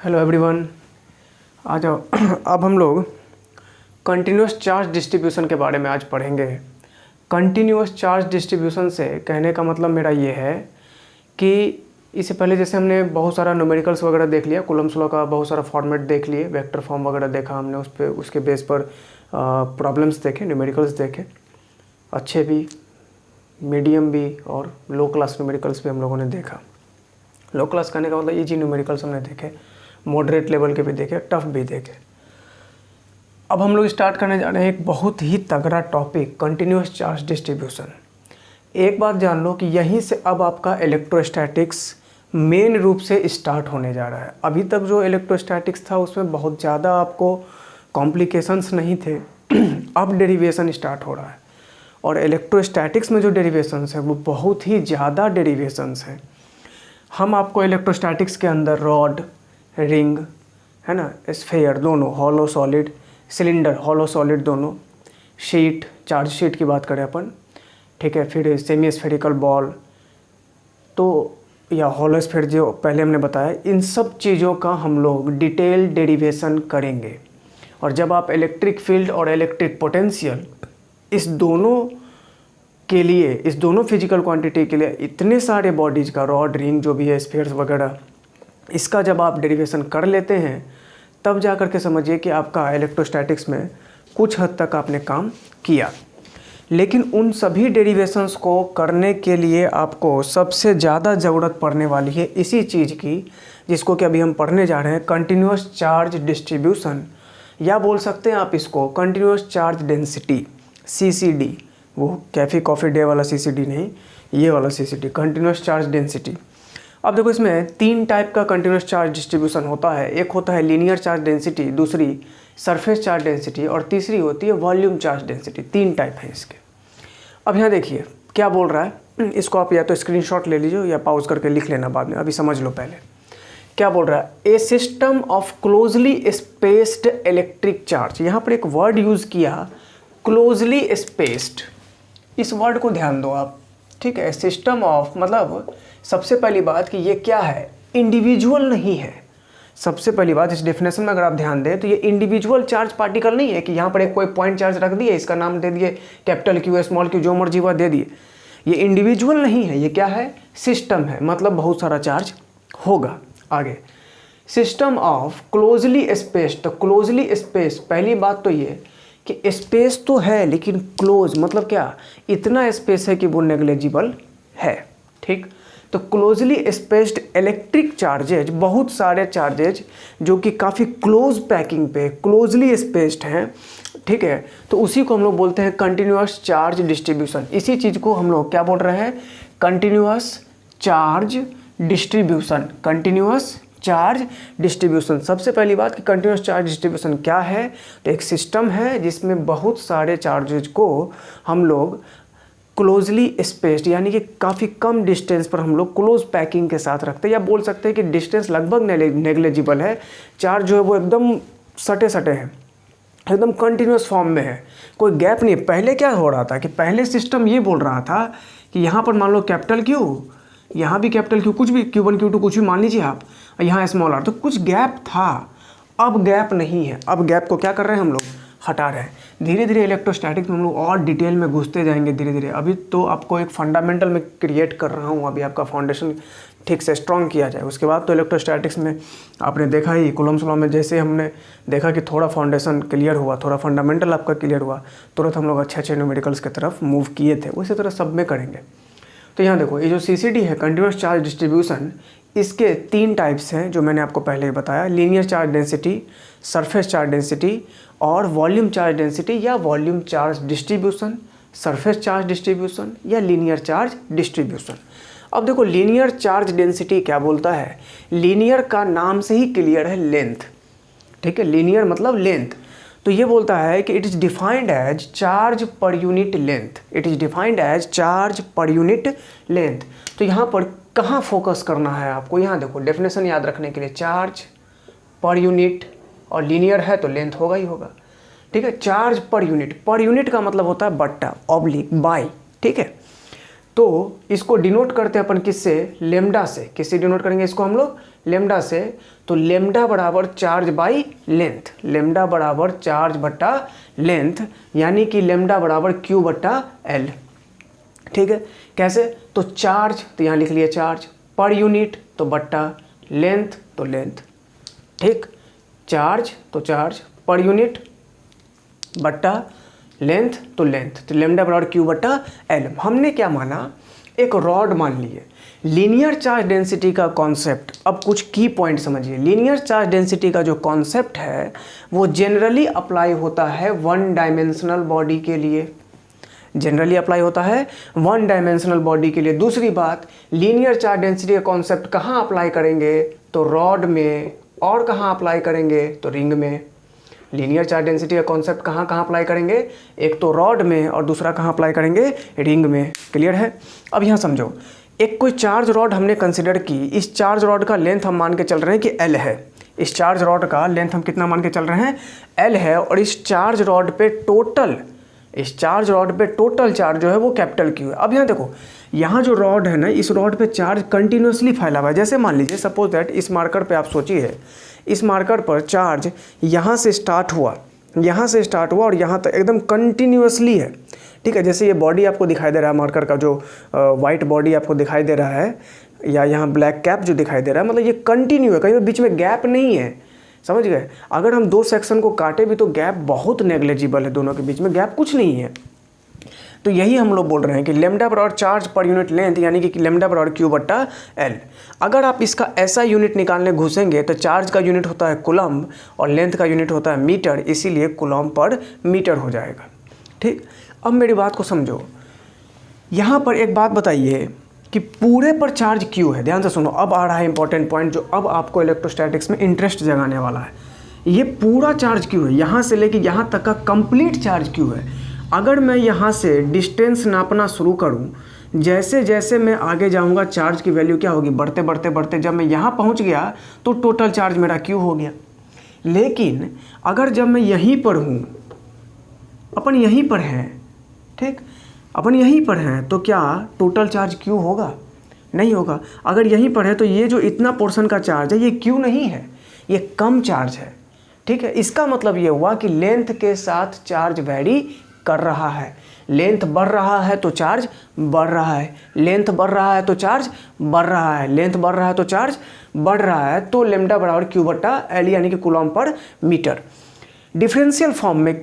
Hello everyone. आ जाओ। अब हम लोग कंटिन्यूस चार्ज डिस्ट्रीब्यूशन के बारे में आज पढ़ेंगे। कंटिन्यूस चार्ज डिस्ट्रीब्यूशन से कहने का मतलब मेरा ये है कि इससे पहले जैसे हमने बहुत सारा न्यूमेरिकल्स वगैरह देख लिया, कूलम्स लॉ का बहुत सारा फॉर्मेट देख लिए, वेक्टर फॉर्म वगैरह देखा हमने, उस पर उसके बेस पर प्रॉब्लम्स देखे, न्यूमेरिकल्स देखे, अच्छे भी, मीडियम भी और लो क्लास न्यूमेरिकल्स भी हम लोगों ने देखा। लो क्लास कहने का मतलब ईजी न्यूमेरिकल्स हमने देखे, मॉडरेट लेवल के भी देखे, टफ भी देखे। अब हम लोग स्टार्ट करने जा रहे हैं एक बहुत ही तगड़ा टॉपिक, कंटिन्यूस चार्ज डिस्ट्रीब्यूशन। एक बात जान लो कि यहीं से अब आपका इलेक्ट्रोस्टैटिक्स मेन रूप से स्टार्ट होने जा रहा है। अभी तक जो इलेक्ट्रोस्टैटिक्स था उसमें बहुत ज़्यादा आपको कॉम्प्लिकेशंस नहीं थे। अब डेरिवेशन स्टार्ट हो रहा है और इलेक्ट्रोस्टैटिक्स में जो डेरिवेशंस हैं वो बहुत ही ज़्यादा डेरिवेशंस हैं। हम आपको इलेक्ट्रोस्टैटिक्स के अंदर रॉड, रिंग, है ना, स्फेयर दोनों, hollow solid, cylinder hollow solid दोनों, शीट, चार्ज शीट की बात करें अपन, ठीक है, फिर सेमी स्फेरिकल बॉल तो या हॉलो स्फेयर जो पहले हमने बताया, इन सब चीज़ों का हम लोग डिटेल डेरिवेशन करेंगे। और जब आप इलेक्ट्रिक फील्ड और इलेक्ट्रिक पोटेंशियल इस दोनों के लिए, इस दोनों फिजिकल क्वांटिटी के लिए इतने सारे बॉडीज़ का, रॉड, रिंग जो भी है, स्फीयर्स वगैरह, इसका जब आप डेरिवेशन कर लेते हैं तब जा कर के समझिए कि आपका इलेक्ट्रोस्टैटिक्स में कुछ हद तक आपने काम किया। लेकिन उन सभी डेरिवेशंस को करने के लिए आपको सबसे ज़्यादा ज़रूरत पड़ने वाली है इसी चीज़ की, जिसको कि अभी हम पढ़ने जा रहे हैं, कंटिन्यूस चार्ज डिस्ट्रीब्यूशन, या बोल सकते हैं आप इसको कंटिन्यूस चार्ज डेंसिटी, CCD। वो कैफ़ी कॉफ़ी डे वाला CCD नहीं, ये वाला CCD, कंटिन्यूस चार्ज डेंसिटी। अब देखो, इसमें 3 टाइप का कंटिन्यूस चार्ज डिस्ट्रीब्यूशन होता है। एक होता है लीनियर चार्ज डेंसिटी, दूसरी सरफेस चार्ज डेंसिटी और तीसरी होती है वॉल्यूम चार्ज डेंसिटी। 3 टाइप हैं इसके। अब यहाँ देखिए क्या बोल रहा है, इसको आप या तो स्क्रीनशॉट ले लीजिए या पॉज करके लिख लेना बाद में, अभी समझ लो पहले क्या बोल रहा है। A system of closely spaced electric charge, यहाँ पर एक वर्ड यूज़ किया, क्लोजली स्पेस्ड। इस वर्ड को ध्यान दो आप, ठीक है। सिस्टम ऑफ मतलब सबसे पहली बात कि ये क्या है, इंडिविजुअल नहीं है। सबसे पहली बात इस डेफिनेशन में अगर आप ध्यान दें तो ये इंडिविजुअल चार्ज पार्टिकल नहीं है कि यहाँ पर एक कोई पॉइंट चार्ज रख दिए, इसका नाम दे दिए कैपिटल Q, स्मॉल q, जो मर्जी हुआ दे दिए। ये इंडिविजुअल नहीं है, ये क्या है, सिस्टम है, मतलब बहुत सारा चार्ज होगा। आगे, सिस्टम ऑफ क्लोजली स्पेस्ड। तो क्लोजली स्पेस, पहली बात तो ये कि स्पेस तो है लेकिन क्लोज मतलब क्या, इतना स्पेस है कि वो नेग्लिजिबल है, ठीक। तो क्लोजली स्पेस्ड इलेक्ट्रिक चार्जेज, बहुत सारे चार्जेज जो कि काफ़ी क्लोज पैकिंग पे क्लोजली स्पेस्ड हैं, ठीक है, तो उसी को हम लोग बोलते हैं कंटिन्यूस चार्ज डिस्ट्रीब्यूशन। इसी चीज़ को हम लोग क्या बोल रहे हैं, continuous charge distribution, continuous charge distribution. सबसे पहली बात कि कंटिन्यूस चार्ज डिस्ट्रीब्यूशन क्या है, तो एक सिस्टम है जिसमें बहुत सारे चार्जेज को हम लोग क्लोजली स्पेस्ड, यानी कि काफ़ी कम डिस्टेंस पर हम लोग क्लोज पैकिंग के साथ रखते हैं, या बोल सकते हैं कि डिस्टेंस लगभग नेग्लिजिबल है, चार्ज जो है वो एकदम सटे सटे हैं, एकदम कंटिन्यूस फॉर्म में है, कोई गैप नहीं। पहले क्या हो रहा था कि पहले सिस्टम ये बोल रहा था कि यहाँ पर मान लो कैपिटल Q, यहाँ भी कैपिटल Q, कुछ भी Q1 Q2 कुछ भी मान लीजिए आप, यहाँ स्मॉल r, तो कुछ गैप था। अब गैप नहीं है, अब गैप को क्या कर रहे हैं हम लोग, हटा रहे हैं। धीरे धीरे इलेक्ट्रोस्टैटिक्स में हम लोग और डिटेल में घुसते जाएंगे धीरे धीरे। अभी तो आपको एक फंडामेंटल में क्रिएट कर रहा हूँ, अभी आपका फाउंडेशन ठीक से स्ट्रॉन्ग किया जाए, उसके बाद तो इलेक्ट्रोस्टैटिक्स में आपने देखा ही, कूलम्स लॉ में जैसे हमने देखा कि थोड़ा फाउंडेशन क्लियर हुआ, थोड़ा फंडामेंटल आपका क्लियर हुआ, तुरंत हम लोग अच्छे अच्छे न्यूमेरिकल्स की तरफ मूव किए थे, उसी तरह सब में करेंगे। तो यहाँ देखो, ये जो CCD है, कंटिन्यूस चार्ज डिस्ट्रीब्यूशन, इसके 3 टाइप्स हैं जो मैंने आपको पहले ही बताया, linear charge density, surface charge density और वॉल्यूम चार्ज डेंसिटी, या volume charge distribution, surface charge distribution या लीनियर चार्ज डिस्ट्रीब्यूशन। अब देखो, लीनियर चार्ज डेंसिटी क्या बोलता है, लीनियर का नाम से ही क्लियर है, लेंथ, ठीक है, लीनियर मतलब लेंथ। तो ये बोलता है कि it is defined as charge per unit length, it is defined as charge per unit length. तो यहाँ पर कहाँ फोकस करना है आपको, यहाँ देखो डेफिनेशन याद रखने के लिए, चार्ज पर यूनिट, और लीनियर है तो लेंथ होगा ही होगा, ठीक है। चार्ज पर यूनिट का मतलब होता है बट्टा, ऑब्लिक, बाई, ठीक है। तो इसको डिनोट करते हैं अपन किससे, लेमडा से। किससे डिनोट करेंगे इसको हम लोग, लेमडा से। तो लेमडा बराबर चार्ज बाई लेंथ, लेमडा बराबर चार्ज बट्टा लेंथ, यानी कि लेमडा बराबर क्यू बट्टा एल। ठीक है, कैसे, तो चार्ज तो यहाँ लिख लिया चार्ज, पर यूनिट तो बट्टा, लेंथ तो लेंथ। ठीक, चार्ज तो चार्ज, पर यूनिट बट्टा लेंथ तो लेंथ, तो लेमडा बराबर क्यू बट्टा एल। हमने क्या माना, एक रॉड मान लिए। लीनियर चार्ज डेंसिटी का कॉन्सेप्ट, अब कुछ की पॉइंट समझिए। लीनियर चार्ज डेंसिटी का जो कॉन्सेप्ट है वो जनरली अप्लाई होता है वन डायमेंशनल बॉडी के लिए, जनरली अप्लाई होता है वन डायमेंशनल बॉडी के लिए। दूसरी बात, लीनियर चार्ज डेंसिटी का कॉन्सेप्ट कहाँ अप्लाई करेंगे, तो रॉड में, और कहाँ अप्लाई करेंगे, तो रिंग में। लीनियर चार्ज डेंसिटी का कॉन्सेप्ट कहाँ कहाँ अप्लाई करेंगे, एक तो रॉड में और दूसरा कहाँ अप्लाई करेंगे, रिंग में। क्लियर है। अब यहाँ समझो, एक कोई चार्ज रॉड हमने कंसिडर की, इस चार्ज रॉड का लेंथ हम मान के चल रहे हैं कि एल है। इस चार्ज रॉड का लेंथ हम कितना मान के चल रहे हैं, एल है। और इस चार्ज रॉड पे टोटल, इस चार्ज रॉड पे टोटल चार्ज जो है वो कैपिटल क्यू है। अब यहाँ देखो, यहाँ जो रॉड है ना, इस रॉड पे चार्ज कंटिन्यूसली फैला हुआ है। जैसे मान लीजिए सपोज दैट इस मार्कर पे आप सोचिए, इस मार्कर पर चार्ज यहाँ से स्टार्ट हुआ, यहाँ से स्टार्ट हुआ और यहाँ तक एकदम कंटिन्यूसली है। ठीक है, जैसे ये बॉडी आपको दिखाई दे रहा है, मार्कर का जो वाइट बॉडी आपको दिखाई दे रहा है, या यहाँ ब्लैक कैप जो दिखाई दे रहा है, मतलब ये कंटिन्यू है, कहीं भी बीच में गैप नहीं है। समझ गए। अगर हम दो सेक्शन को काटे भी तो गैप बहुत नेग्लिजिबल है, दोनों के बीच में गैप कुछ नहीं है। तो यही हम लोग बोल रहे हैं कि लेमडा बराबर चार्ज पर यूनिट लेंथ, यानी कि लेमडा बराबर क्यू बट्टा एल। अगर आप इसका ऐसा यूनिट निकालने घुसेंगे तो चार्ज का यूनिट होता है कूलम्ब और लेंथ का यूनिट होता है मीटर, इसीलिए कूलम्ब पर मीटर हो जाएगा। ठीक, अब मेरी बात को समझो। यहाँ पर एक बात बताइए कि पूरे पर चार्ज क्यू है। ध्यान से सुनो, अब आ रहा है इंपॉर्टेंट पॉइंट जो अब आपको इलेक्ट्रोस्टैटिक्स में इंटरेस्ट जगाने वाला है। ये पूरा चार्ज क्यू है, यहाँ से लेके यहाँ तक का कंप्लीट चार्ज क्यू है। अगर मैं यहाँ से डिस्टेंस नापना शुरू करूँ, जैसे जैसे मैं आगे जाऊँगा चार्ज की वैल्यू क्या होगी, बढ़ते बढ़ते बढ़ते जब मैं यहाँ पहुँच गया तो टोटल चार्ज मेरा क्यू हो गया। लेकिन अगर जब मैं यहीं पर हूँ, अपन यहीं पर हैं, ठीक, अपन यहीं पर हैं, तो क्या टोटल चार्ज क्यू होगा, नहीं होगा। अगर यहीं पर है तो ये जो इतना पोर्शन का चार्ज है ये क्यू नहीं है, ये कम चार्ज है। ठीक है, इसका मतलब ये हुआ कि लेंथ के साथ चार्ज वैरी कर रहा है। लेंथ बढ़ रहा है तो चार्ज बढ़ रहा है, लेंथ बढ़ रहा है तो चार्ज बढ़ रहा है, लेंथ बढ़ रहा है तो चार्ज बढ़ रहा है। तो लेमडा बराबर क्यू बट्टा एल, यानी कि कूलम्ब पर मीटर। डिफरेंशियल फॉर्म में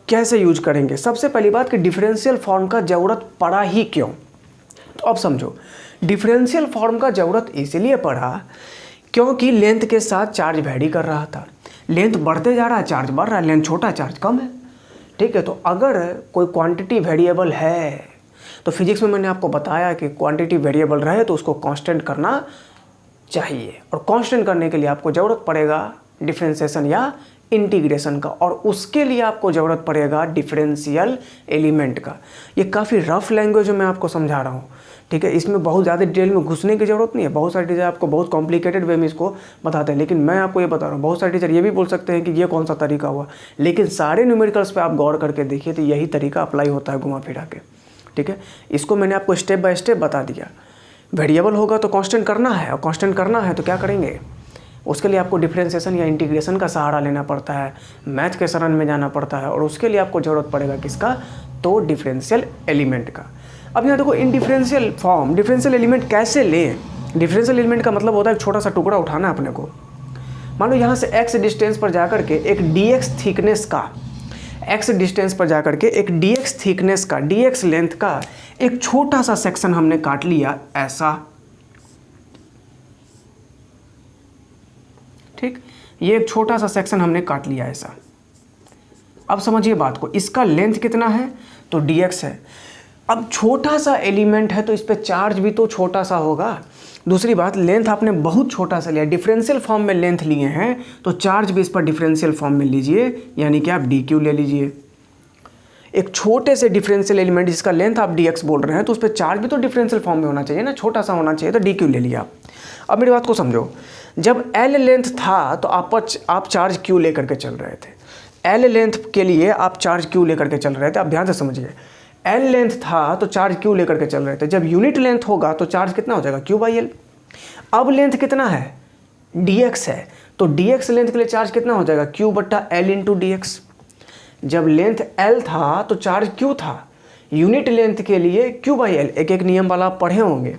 कैसे यूज करेंगे, सबसे पहली बात कि डिफरेंशियल फॉर्म का ज़रूरत पड़ा ही क्यों। तो अब समझो, डिफरेंशियल फॉर्म का ज़रूरत इसलिए पड़ा क्योंकि लेंथ के साथ चार्ज वैरी कर रहा था। लेंथ बढ़ते जा रहा है, चार्ज बढ़ रहा है, लेंथ छोटा चार्ज कम है। ठीक है, तो अगर कोई क्वांटिटी वेरिएबल है तो फिजिक्स में मैंने आपको बताया कि क्वांटिटी वेरिएबल रहे तो उसको कांस्टेंट करना चाहिए, और कांस्टेंट करने के लिए आपको ज़रूरत पड़ेगा डिफरेंशिएशन या इंटीग्रेशन का, और उसके लिए आपको ज़रूरत पड़ेगा डिफरेंशियल एलिमेंट का। ये काफ़ी रफ लैंग्वेज में मैं आपको समझा रहा हूँ। ठीक है, इसमें बहुत ज़्यादा डिटेल में घुसने की ज़रूरत नहीं है। बहुत सारे टीचर आपको बहुत कॉम्प्लिकेटेड वे में इसको बताते हैं, लेकिन मैं आपको ये बता रहा हूँ। बहुत सारे टीचर ये भी बोल सकते हैं कि ये कौन सा तरीका हुआ, लेकिन सारे न्यूमेरिकल्स पे आप गौर करके देखिए तो यही तरीका अप्लाई होता है घुमा फिरा के। ठीक है, इसको मैंने आपको स्टेप बाय स्टेप बता दिया। वेरिएबल होगा तो कांस्टेंट करना है, और कांस्टेंट करना है तो क्या करेंगे, उसके लिए आपको डिफरेंशिएशन या इंटीग्रेशन का सहारा लेना पड़ता है, मैथ के शरण में जाना पड़ता है, और उसके लिए आपको ज़रूरत पड़ेगा किसका, तो डिफरेंशियल एलिमेंट का। अब यहाँ देखो, इन डिफरेंशियल फॉर्म डिफरेंशियल एलिमेंट कैसे लें। डिफरेंशियल एलिमेंट का मतलब होता है एक छोटा सा टुकड़ा उठाना अपने को। मान लो यहाँ से x डिस्टेंस पर जाकर के एक dx थिकनेस का, x डिस्टेंस पर जाकर के एक dx थिकनेस का, dx लेंथ का एक छोटा सा सेक्शन हमने काट लिया ऐसा। ठीक, ये एक छोटा सा सेक्शन हमने काट लिया ऐसा। अब समझिए बात को, इसका लेंथ कितना है, तो dx है। अब छोटा सा एलिमेंट है तो इस पे चार्ज भी तो छोटा सा होगा। दूसरी बात, लेंथ आपने बहुत छोटा सा लिया, डिफरेंशियल फॉर्म में लेंथ लिए हैं तो चार्ज भी इस पर डिफरेंशियल फॉर्म में लीजिए, यानी कि आप dq ले लीजिए। एक छोटे से डिफरेंशियल एलिमेंट जिसका लेंथ आप dx बोल रहे हैं तो उस पर चार्ज भी तो डिफरेंशियल फॉर्म में होना चाहिए ना, छोटा सा होना चाहिए, तो dq ले लिया। अब मेरी बात को समझो, जब l लेंथ था तो आप चार्ज q लेकर के चल रहे थे। l लेंथ के लिए आप चार्ज q लेकर के चल रहे थे। अब ध्यान से समझिए, एल लेंथ था तो चार्ज क्यू लेकर के चल रहे थे। जब यूनिट लेंथ होगा तो चार्ज कितना हो जाएगा, क्यू बाई एल। अब लेंथ कितना है, dx है, तो dx लेंथ के लिए चार्ज कितना हो जाएगा, q बट्टा एल इंटू डी एक्स। जब लेंथ l था तो चार्ज q था, यूनिट लेंथ के लिए q बाई एल। एक एक नियम वाला आप पढ़े होंगे,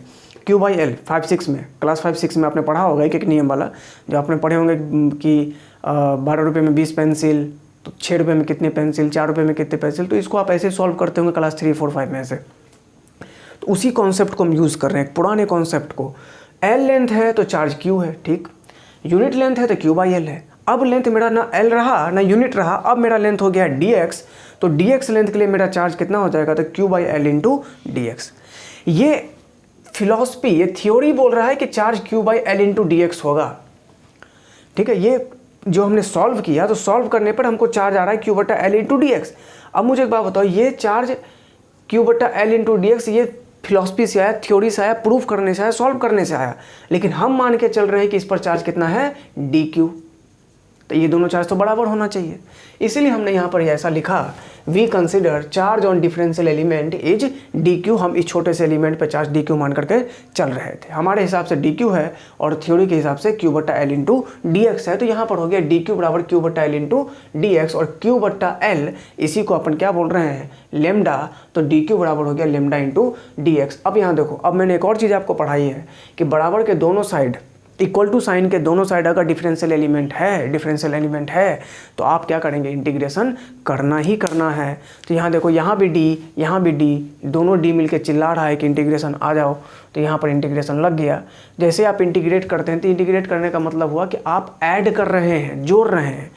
q बाई एल 5-6 में, क्लास 5-6 में आपने पढ़ा होगा एक एक नियम वाला, जो आपने पढ़े होंगे कि 12 रुपये में 20 पेंसिल, तो 6 रुपये में कितने पेंसिल, 4 रुपये में कितने पेंसिल, तो इसको आप ऐसे सॉल्व करते होंगे क्लास 3, 4, 5 में से। तो उसी कॉन्सेप्ट को हम यूज़ कर रहे हैं, पुराने कॉन्सेप्ट को। एल लेंथ है तो चार्ज q है, ठीक, यूनिट लेंथ है तो q बाई एल है। अब लेंथ मेरा ना l रहा ना यूनिट रहा, अब मेरा लेंथ हो गया dx, तो dx लेंथ के लिए मेरा चार्ज कितना हो जाएगा, तो q by L into D x. ये फिलॉसफी, ये थ्योरी बोल रहा है कि charge q by L into D x होगा, ठीक है। ये जो हमने सॉल्व किया, तो सॉल्व करने पर हमको चार्ज आ रहा है q बटा एल इंटू डी एक्स। अब मुझे एक बात बताओ, ये चार्ज q बटा एल इंटू डी एक्स, ये फिलॉसफी से आया, थ्योरी से आया, प्रूफ करने से आया, सॉल्व करने से आया, लेकिन हम मान के चल रहे हैं कि इस पर चार्ज कितना है, dq। तो ये दोनों चार्ज तो बराबर होना चाहिए, इसीलिए हमने यहाँ पर ऐसा लिखा, we consider charge on differential element is dq। हम इस छोटे से एलिमेंट पे चार्ज dq मान करके चल रहे थे, हमारे हिसाब से dq है और थ्योरी के हिसाब से q बट्टा एल इंटू डी एक्स है। तो यहाँ पर हो गया dq बराबर q बट्टा एल इंटू डी एक्स, और q बट्टा एल इसी को अपन क्या बोल रहे हैं, लेमडा, तो dq बराबर हो गया लेमडा इंटू डी एक्स। अब यहाँ देखो, अब मैंने एक और चीज़ आपको पढ़ाई है कि बराबर के दोनों साइड, इक्वल टू साइन के दोनों साइड अगर डिफरेंशियल एलिमेंट है तो आप क्या करेंगे, इंटीग्रेशन करना ही करना है। तो यहाँ देखो, यहाँ भी d, यहाँ भी d, दोनों d मिलके चिल्ला रहा है कि इंटीग्रेशन आ जाओ, तो यहाँ पर इंटीग्रेशन लग गया। जैसे आप इंटीग्रेट करते हैं, तो इंटीग्रेट करने का मतलब हुआ कि आप ऐड कर रहे हैं, जोड़ रहे हैं।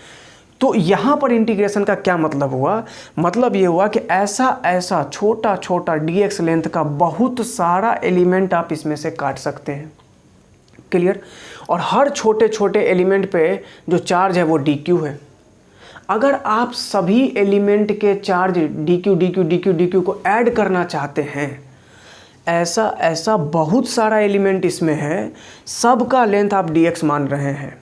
तो यहाँ पर इंटीग्रेशन का क्या मतलब हुआ, मतलब ये हुआ कि ऐसा छोटा छोटा dx लेंथ का बहुत सारा एलिमेंट आप इसमें से काट सकते हैं, क्लियर। और हर छोटे छोटे एलिमेंट पे जो चार्ज है वो dq है। अगर आप सभी एलिमेंट के चार्ज dq को ऐड करना चाहते हैं, ऐसा बहुत सारा एलिमेंट इसमें है, सबका लेंथ आप dx मान रहे हैं,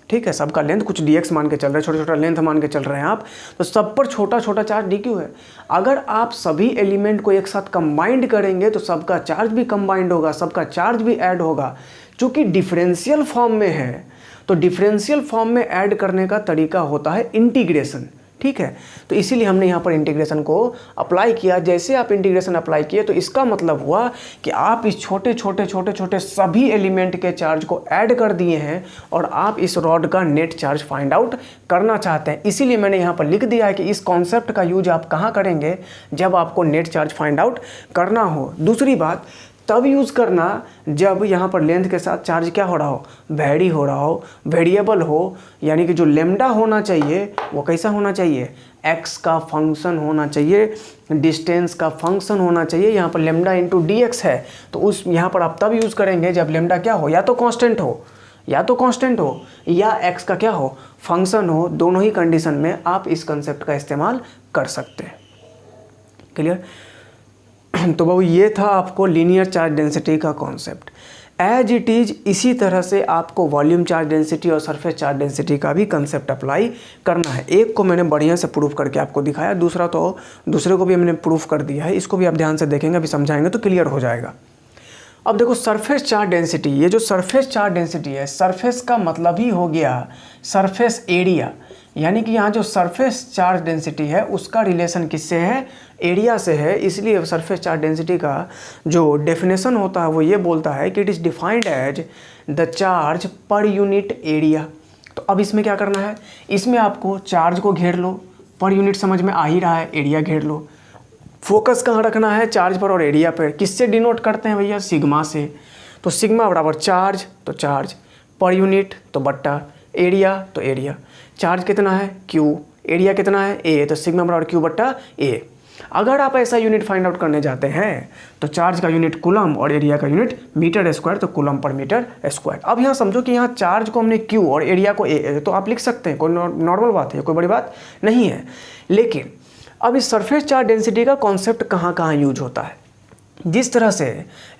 ठीक है, सबका लेंथ कुछ dx मान के चल रहे हैं, छोटा छोटा लेंथ मान के चल रहे हैं आप, तो सब पर छोटा छोटा चार्ज dq है। अगर आप सभी एलिमेंट को एक साथ कंबाइंड करेंगे तो सबका चार्ज भी कंबाइंड होगा, सबका चार्ज भी ऐड होगा। चूँकि डिफरेंशियल फॉर्म में है, तो डिफरेंशियल फॉर्म में ऐड करने का तरीका होता है इंटीग्रेशन, ठीक है। तो इसीलिए हमने यहाँ पर इंटीग्रेशन को अप्लाई किया। जैसे आप इंटीग्रेशन अप्लाई किए तो इसका मतलब हुआ कि आप इस छोटे छोटे सभी एलिमेंट के चार्ज को ऐड कर दिए हैं और आप इस रॉड का नेट चार्ज फाइंड आउट करना चाहते हैं। इसीलिए मैंने यहाँ पर लिख दिया है कि इस कॉन्सेप्ट का यूज आप कहाँ करेंगे, जब आपको नेट चार्ज फाइंड आउट करना हो। दूसरी बात, तब यूज़ करना जब यहाँ पर लेंथ के साथ चार्ज क्या हो रहा हो, वेरी हो रहा हो, वेरिएबल हो, यानी कि जो लेमडा होना चाहिए वो कैसा होना चाहिए, x का फंक्शन होना चाहिए, डिस्टेंस का फंक्शन होना चाहिए। यहाँ पर लेमडा इंटू डी एक्स है, तो उस यहाँ पर आप तब यूज़ करेंगे जब लेमडा क्या हो, या तो कांस्टेंट हो या x का क्या हो, फंक्शन हो। दोनों ही कंडीशन में आप इस कंसेप्ट का इस्तेमाल कर सकते हैं, क्लियर। तो बाबू ये था आपको लीनियर चार्ज डेंसिटी का कॉन्सेप्ट। एज इट इज़ इसी तरह से आपको वॉल्यूम चार्ज डेंसिटी और सरफेस चार्ज डेंसिटी का भी कंसेप्ट अप्लाई करना है। एक को मैंने बढ़िया से प्रूफ करके आपको दिखाया, दूसरे को भी मैंने प्रूफ कर दिया है। इसको भी आप ध्यान से देखेंगे, अभी समझाएंगे तो क्लियर हो जाएगा। अब देखो सरफेस चार्ज डेंसिटी, ये जो सरफेस चार्ज डेंसिटी है, सरफेस का मतलब ही हो गया सरफेस एरिया, यानी कि यहाँ जो सरफेस चार्ज डेंसिटी है उसका रिलेशन किससे है, एरिया से है। इसलिए सरफेस चार्ज डेंसिटी का जो डेफिनेशन होता है वो ये बोलता है कि it is defined as the charge per unit area. तो अब इसमें क्या करना है, इसमें आपको चार्ज को घेर लो, पर यूनिट समझ में आ ही रहा है, एरिया घेर लो। फोकस कहाँ रखना है, चार्ज पर और एरिया पर। किससे डिनोट करते हैं भैया, सिग्मा से। तो सिग्मा बराबर चार्ज, तो चार्ज पर यूनिट तो बट्टा एरिया, तो एरिया। चार्ज कितना है Q, एरिया कितना है A, तो सिग्मा बराबर Q बट्टा A। अगर आप ऐसा यूनिट फाइंड आउट करने जाते हैं तो चार्ज का यूनिट कूलम और एरिया का यूनिट मीटर स्क्वायर, तो कूलम पर मीटर स्क्वायर। अब यहाँ समझो कि यहाँ चार्ज को हमने Q और एरिया को A, तो आप लिख सकते हैं, कोई नॉर्मल बात है, कोई बड़ी बात नहीं है। लेकिन अब इस सरफेस चार्ज डेंसिटी का कॉन्सेप्ट कहाँ कहाँ यूज होता है। जिस तरह से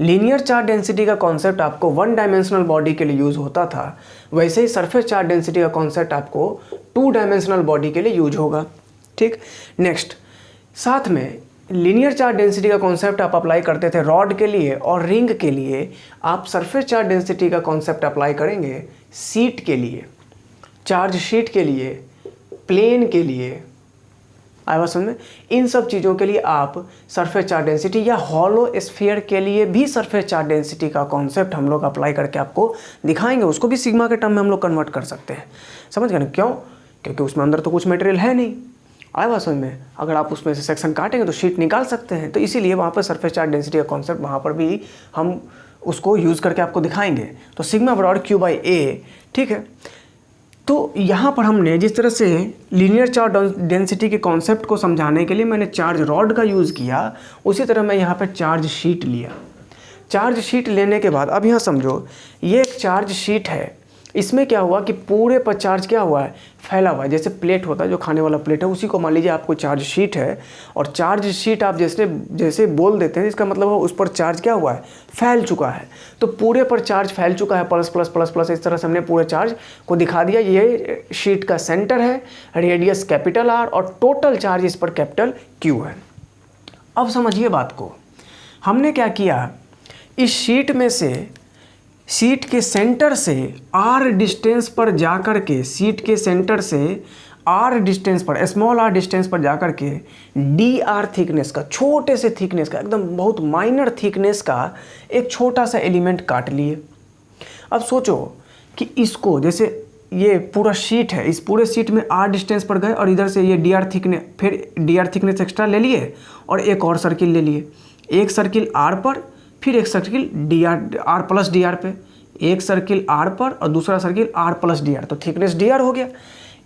लीनियर चार्ज डेंसिटी का कॉन्सेप्ट आपको वन डायमेंशनल बॉडी के लिए यूज़ होता था, वैसे ही सरफेस चार्ज डेंसिटी का कॉन्सेप्ट आपको टू डायमेंशनल बॉडी के लिए यूज होगा, ठीक। नेक्स्ट, साथ में लीनियर चार्ज डेंसिटी का कॉन्सेप्ट आप अप्लाई करते थे रॉड के लिए और रिंग के लिए, आप सरफेस चार्ज डेंसिटी का कॉन्सेप्ट अप्लाई करेंगे शीट के लिए, चार्ज शीट के लिए, प्लेन के लिए। आया बात समझ में? इन सब चीज़ों के लिए आप सरफेस चार्ज डेंसिटी या हॉलो स्फीयर के लिए भी सरफेस चार्ज डेंसिटी का कॉन्सेप्ट हम लोग अप्लाई करके आपको दिखाएंगे। उसको भी सिग्मा के टर्म में हम लोग कन्वर्ट कर सकते हैं। समझ गए ना? क्यों? क्योंकि उसमें अंदर तो कुछ मटेरियल है नहीं। आया बात समझ में? अगर आप उसमें से सेक्शन काटेंगे तो शीट निकाल सकते हैं। तो इसीलिए वहाँ पर सरफेस चार्ज डेंसिटी का कॉन्सेप्ट वहाँ पर भी हम उसको यूज़ करके आपको दिखाएंगे। तो सिग्मा बराबर Q बाई A, ठीक है। तो यहाँ पर हमने जिस तरह से लीनियर चार्ज डेंसिटी के कॉन्सेप्ट को समझाने के लिए मैंने चार्ज रॉड का यूज़ किया, उसी तरह मैं यहाँ पर चार्ज शीट लिया। चार्ज शीट लेने के बाद अब यहाँ समझो, ये एक चार्ज शीट है। इसमें क्या हुआ कि पूरे पर चार्ज क्या हुआ है, फैला हुआ है। जैसे प्लेट होता है, जो खाने वाला प्लेट है, उसी को मान लीजिए आपको चार्ज शीट है। और चार्ज शीट आप जैसे बोल देते हैं, इसका मतलब उस पर चार्ज क्या हुआ है, फैल चुका है। तो पूरे पर चार्ज फैल चुका है, प्लस प्लस प्लस प्लस, इस तरह से हमने पूरे चार्ज को दिखा दिया। ये शीट का सेंटर है, रेडियस कैपिटल R और टोटल चार्ज इस पर कैपिटल Q है। अब समझिए बात को, हमने क्या किया, इस शीट में से शीट के सेंटर से R डिस्टेंस पर जाकर के, शीट के सेंटर से R डिस्टेंस पर, स्मॉल r डिस्टेंस पर जाकर के dr थिकनेस का, छोटे से थिकनेस का, एकदम बहुत माइनर थिकनेस का एक छोटा सा एलिमेंट काट लिए। अब सोचो कि इसको, जैसे ये पूरा शीट है, इस पूरे शीट में R डिस्टेंस पर गए और इधर से ये dr थिकनेस, फिर dr थिकनेस एक्स्ट्रा ले लिए और एक और सर्किल ले लिए। एक सर्किल R पर, फिर एक सर्किल R प्लस dr पे, एक सर्किल R पर और दूसरा सर्किल R प्लस dr, तो थिकनेस dr हो गया।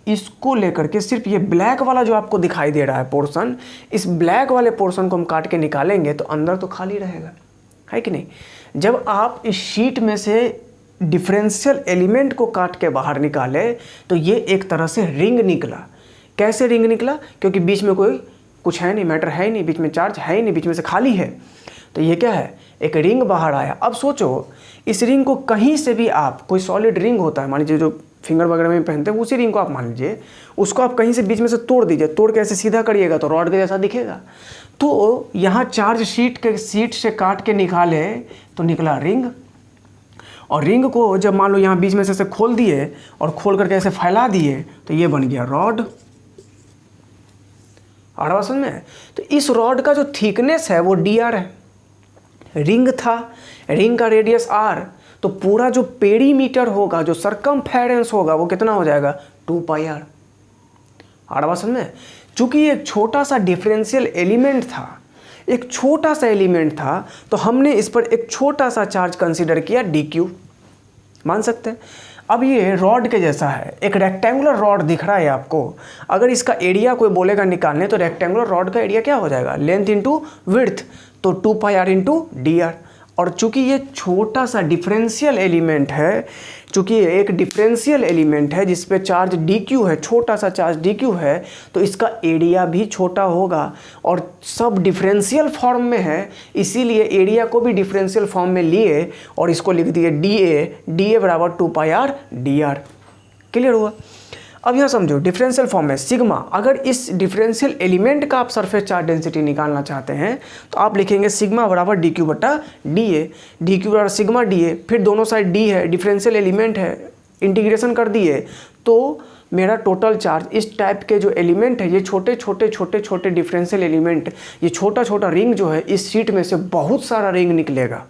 इसको लेकर के सिर्फ ये ब्लैक वाला जो आपको दिखाई दे रहा है पोर्शन, इस ब्लैक वाले पोर्शन को हम काट के निकालेंगे तो अंदर तो खाली रहेगा, है कि नहीं? जब आप इस शीट में से डिफरेंशियल एलिमेंट को काट के बाहर निकाले तो ये एक तरह से रिंग निकला। कैसे रिंग निकला? क्योंकि बीच में कोई कुछ है नहीं, मैटर है ही नहीं, बीच में चार्ज है ही नहीं, बीच में से खाली है। तो ये क्या है, एक रिंग बाहर आया। अब सोचो, इस रिंग को कहीं से भी आप, कोई सॉलिड रिंग होता है, मान लीजिए जो फिंगर वगैरह में पहनते हैं, उसी रिंग को आप मान लीजिए, उसको आप कहीं से बीच में से तोड़ दीजिए, तोड़ के ऐसे सीधा करिएगा तो रॉड के जैसा दिखेगा। तो यहाँ चार्ज शीट से काट के निकाले तो निकला रिंग। और रिंग को जब मान लो यहाँ बीच में से ऐसे खोल दिए और खोल करके ऐसे फैला दिए तो ये बन गया रॉड। आड़ा समझ में? तो इस रॉड का जो थिकनेस है वो dr है। रिंग था, रिंग का रेडियस r, तो पूरा जो पेरीमीटर होगा, जो सरकमफेरेंस होगा, वो कितना हो जाएगा, 2 पाई r। आड़ा समझ में? चूंकि एक छोटा सा डिफरेंशियल एलिमेंट था, एक छोटा सा एलिमेंट था, तो हमने इस पर एक छोटा सा चार्ज कंसीडर किया dq, मान सकते हैं। अब ये रॉड के जैसा है, एक रेक्टेंगुलर रॉड दिख रहा है आपको। अगर इसका एरिया कोई बोलेगा निकालने तो रेक्टेंगुलर रॉड का एरिया क्या हो जाएगा, लेंथ इंटू विड्थ, तो 2 पाई r इंटू dr। और चूंकि ये छोटा सा डिफरेंशियल एलिमेंट है, चूंकि ये एक डिफरेंशियल एलिमेंट है जिस पे चार्ज dq है, छोटा सा चार्ज dq है, तो इसका एरिया भी छोटा होगा। और सब डिफरेंशियल फॉर्म में है, इसीलिए एरिया को भी डिफरेंशियल फॉर्म में लिए और इसको लिख दिए dA बराबर 2 पाई r dr। क्लियर हुआ? अब यहाँ समझो, डिफरेंशियल फॉर्म में सिग्मा, अगर इस डिफरेंशियल एलिमेंट का आप सरफेस चार्ज डेंसिटी निकालना चाहते हैं तो आप लिखेंगे सिग्मा बराबर dq बटा dA, dq बराबर सिग्मा dA, फिर दोनों साइड d है, डिफरेंशियल एलिमेंट है, इंटीग्रेशन कर दिए तो मेरा टोटल चार्ज, इस टाइप के जो एलिमेंट है, ये छोटे छोटे छोटे छोटे डिफरेंशियल एलिमेंट, ये छोटा छोटा रिंग जो है, इस शीट में से बहुत सारा रिंग निकलेगा।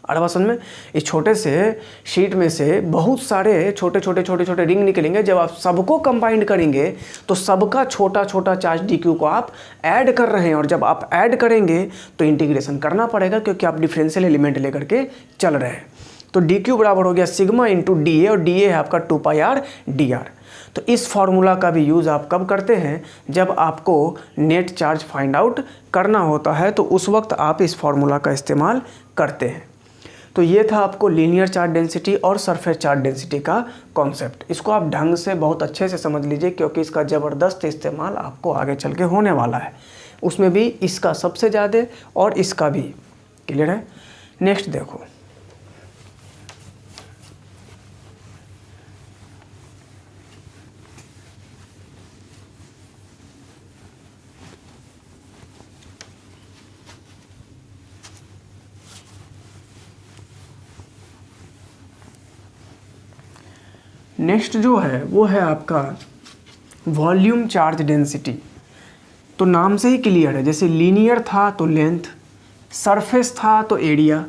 अरे समझ में? इस छोटे से शीट में से बहुत सारे छोटे छोटे छोटे छोटे रिंग निकलेंगे। जब आप सबको कंबाइंड करेंगे तो सबका छोटा छोटा चार्ज dq को आप ऐड कर रहे हैं, और जब आप ऐड करेंगे तो इंटीग्रेशन करना पड़ेगा क्योंकि आप डिफरेंशियल एलिमेंट लेकर के चल रहे हैं। तो dq बराबर हो गया सिग्मा इंटू dA, और dA है आपका 2 पाई r dr। तो इस फॉर्मूला का भी यूज़ आप कब करते हैं, जब आपको नेट चार्ज फाइंड आउट करना होता है, तो उस वक्त आप इस फॉर्मूला का इस्तेमाल करते हैं। तो ये था आपको लीनियर चार्ज डेंसिटी और सरफेस चार्ज डेंसिटी का कॉन्सेप्ट। इसको आप ढंग से बहुत अच्छे से समझ लीजिए क्योंकि इसका ज़बरदस्त इस्तेमाल आपको आगे चल के होने वाला है। उसमें भी इसका सबसे ज़्यादा और इसका भी। क्लियर है? नेक्स्ट देखो, नेक्स्ट जो है वो है आपका वॉल्यूम चार्ज डेंसिटी। तो नाम से ही क्लियर है, जैसे लीनियर था तो लेंथ, सरफेस था तो एरिया,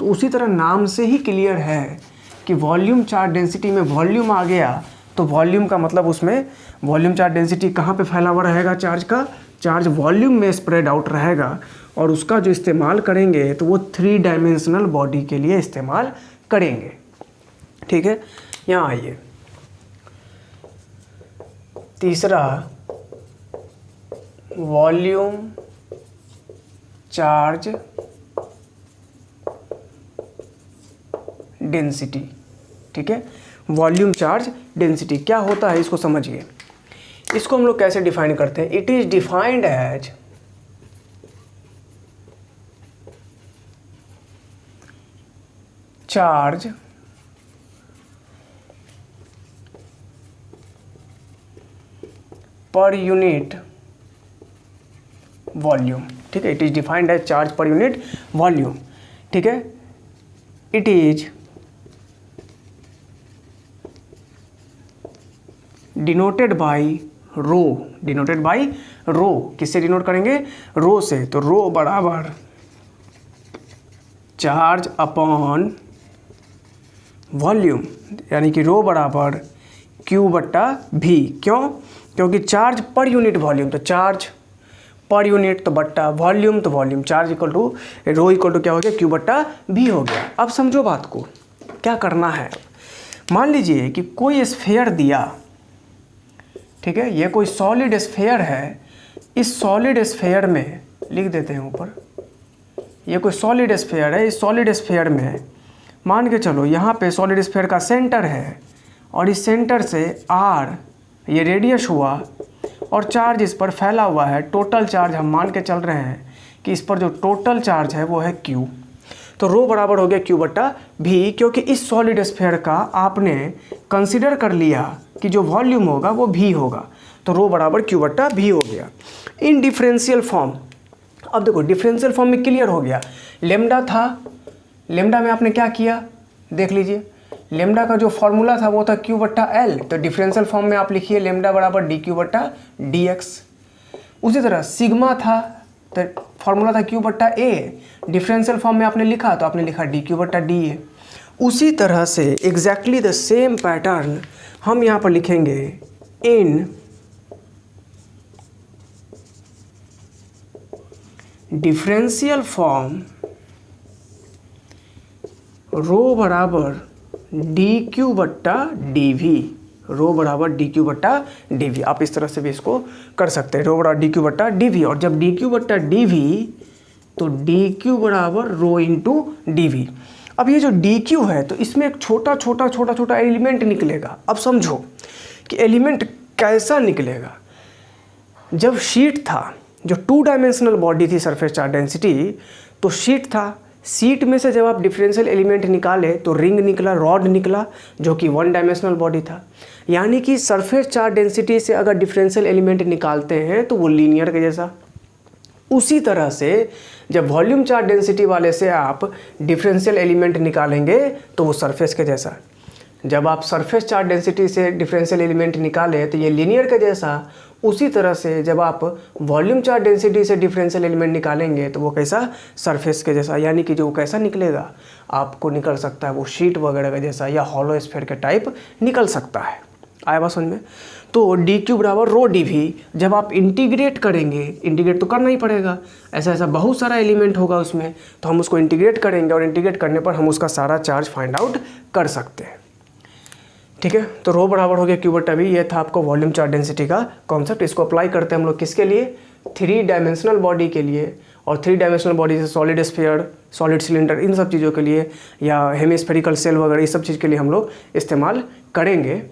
तो उसी तरह नाम से ही क्लियर है कि वॉल्यूम चार्ज डेंसिटी में वॉल्यूम आ गया तो वॉल्यूम का मतलब उसमें वॉल्यूम चार्ज डेंसिटी कहाँ पे फैला हुआ रहेगा, चार्ज का चार्ज वॉल्यूम में स्प्रेड आउट रहेगा, और उसका जो इस्तेमाल करेंगे तो वो 3 डायमेंशनल बॉडी के लिए इस्तेमाल करेंगे। ठीक है, यहाँ आइए, तीसरा वॉल्यूम चार्ज डेंसिटी। ठीक है, वॉल्यूम चार्ज डेंसिटी क्या होता है इसको समझिए। इसको हम लोग कैसे डिफाइन करते हैं, it is defined as charge per unit volume. ठीक है, it is defined as charge per unit volume. ठीक है, it is denoted by rho, denoted by rho, किससे डिनोट करेंगे, रो से। तो रो बराबर चार्ज अपॉन वॉल्यूम, यानी कि रो बराबर Q बट्टा V। क्यों, क्योंकि चार्ज पर यूनिट वॉल्यूम, तो चार्ज पर यूनिट तो बट्टा वॉल्यूम, तो volume charge equal to rho equal to क्या हो गया, Q बट्टा V हो गया। अब समझो बात को, क्या करना है। मान लीजिए कि कोई स्फेयर दिया, ठीक है, ये कोई सॉलिड स्फेयर है, इस सॉलिड स्फेयर में लिख देते हैं ऊपर, ये कोई सॉलिड स्फेयर है, इस सॉलिड स्फेयर में मान के चलो यहाँ पे सॉलिड स्फेयर का सेंटर है, और इस सेंटर से R ये रेडियस हुआ, और चार्ज इस पर फैला हुआ है। टोटल चार्ज हम मान के चल रहे हैं कि इस पर जो टोटल चार्ज है वो है Q। तो रो बराबर हो गया Q बट्टा V, क्योंकि इस सॉलिड स्फेयर का आपने कंसिडर कर लिया कि जो वॉल्यूम होगा वो V होगा, तो रो बराबर Q बट्टा V हो गया। इन डिफरेंशियल फॉर्म, अब देखो डिफरेंशियल फॉर्म में क्लियर हो गया, लेमडा था, लेमडा में आपने क्या किया देख लीजिए, लेमडा का जो फॉर्मूला था वो था Q बट्टा L, तो डिफरेंशियल फॉर्म में आप लिखिए लेमडा बराबर DQ बट्टा DX। उसी तरह सिग्मा था, तो फॉर्मूला था Q बट्टा A, डिफरेंशियल फॉर्म में आपने लिखा तो आपने लिखा DQ बट्टा DA। उसी तरह से एग्जैक्टली द सेम पैटर्न हम यहाँ पर लिखेंगे इन डिफरेंशियल फॉर्म, रो बराबर DQ बट्टा DV, रो बराबर DQ बट्टा DV। आप इस तरह से भी इसको कर सकते हैं, रो बराबर DQ बट्टा DV, और जब DQ बट्टा DV तो DQ बराबर रो इंटू DV। अब ये जो DQ है तो इसमें एक छोटा छोटा छोटा छोटा एलिमेंट निकलेगा। अब समझो कि एलिमेंट कैसा निकलेगा। जब शीट था, जो 2 डायमेंशनल बॉडी थी सरफेस चार्ज डेंसिटी, तो शीट था, सीट में से जब आप डिफरेंशियल एलिमेंट निकाले तो रिंग निकला, रॉड निकला, जो कि 1 डायमेंशनल बॉडी था। यानी कि सरफेस चार्ज डेंसिटी से अगर डिफरेंशियल एलिमेंट निकालते हैं तो वो लीनियर के जैसा। उसी तरह से जब वॉल्यूम चार्ज डेंसिटी वाले से आप डिफरेंशियल एलिमेंट निकालेंगे तो वो सरफेस के जैसा। जब आप सरफेस चार्ज डेंसिटी से डिफरेंशियल एलिमेंट निकाले तो ये लीनियर के जैसा। उसी तरह से जब आप वॉल्यूम चार्ज डेंसिटी से डिफरेंशियल एलिमेंट निकालेंगे तो वो कैसा, सरफेस के जैसा। यानी कि जो कैसा निकलेगा, आपको निकल सकता है वो शीट वगैरह का जैसा या हॉलो स्फीयर के टाइप निकल सकता है। आया बात समझ में। तो DQ बराबर रो DV, जब आप इंटीग्रेट करेंगे, इंटीग्रेट तो करना ही पड़ेगा, ऐसा ऐसा बहुत सारा एलिमेंट होगा उसमें, तो हम उसको इंटीग्रेट करेंगे और इंटीग्रेट करने पर हम उसका सारा चार्ज फाइंड आउट कर सकते हैं। ठीक है, तो रो बराबर हो गया Q बटा V। ये था आपको वॉल्यूम चार्ज डेंसिटी का कॉन्सेप्ट। इसको अप्लाई करते हैं हम लोग किसके लिए, 3 डायमेंशनल बॉडी के लिए, और 3 डायमेंशनल बॉडी से सॉलिड स्फीयर, सॉलिड सिलेंडर, इन सब चीज़ों के लिए, या हेमिस्फेरिकल सेल वगैरह, इस सब चीज़ के लिए हम लोग इस्तेमाल करेंगे।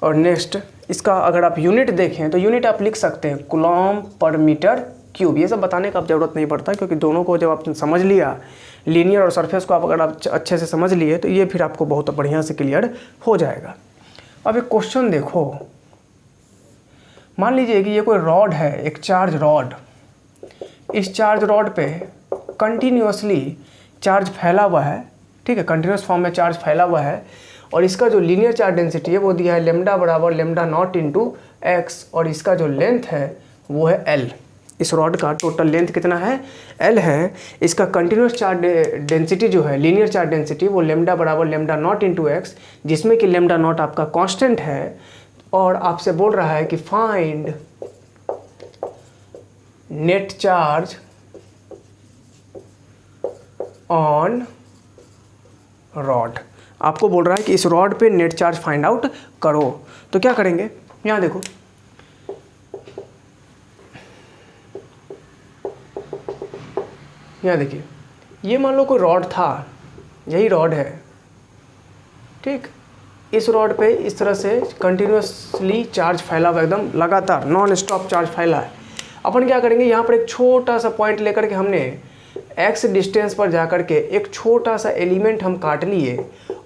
और नेक्स्ट इसका अगर आप यूनिट देखें तो यूनिट आप लिख सकते हैं कूलॉम पर मीटर क्यूब। ये सब बताने का अब ज़रूरत नहीं पड़ता, क्योंकि दोनों को जब आप समझ लिया, लीनियर और सरफेस को आप अगर आप अच्छे से समझ लिए तो ये फिर आपको बहुत बढ़िया से क्लियर हो जाएगा। अब एक क्वेश्चन देखो, मान लीजिए कि ये कोई रॉड है, एक चार्ज रॉड। इस चार्ज रॉड पे कंटिन्यूसली चार्ज फैला हुआ है, ठीक है, कंटिन्यूस फॉर्म में चार्ज फैला हुआ है, और इसका जो लीनियर चार्ज डेंसिटी है वो दिया है लेमडा बराबर लेमडा नॉट इंटू एक्स, और इसका जो लेंथ है वो है एल। इस रॉड का टोटल लेंथ कितना है, एल है। इसका कंटिन्यूस चार्ज डेंसिटी जो है, लीनियर चार्ज डेंसिटी, वो लेमडा बराबर लेमडा नॉट इंटू एक्स, जिसमें कि लेमडा नॉट आपका कांस्टेंट है, और आपसे बोल रहा है कि find net charge on rod. आपको बोल रहा है कि इस रॉड पे नेट चार्ज फाइंड आउट करो। तो क्या करेंगे, यहाँ देखो, यहाँ देखिए, ये मान लो कोई रॉड था, यही रॉड है, ठीक। इस रॉड पे इस तरह से कंटिन्यूसली चार्ज फैला हुआ, एकदम लगातार नॉन स्टॉप चार्ज फैला है। अपन क्या करेंगे, यहाँ पर एक छोटा सा पॉइंट लेकर के हमने एक्स डिस्टेंस पर जाकर के एक छोटा सा एलिमेंट हम काट लिए,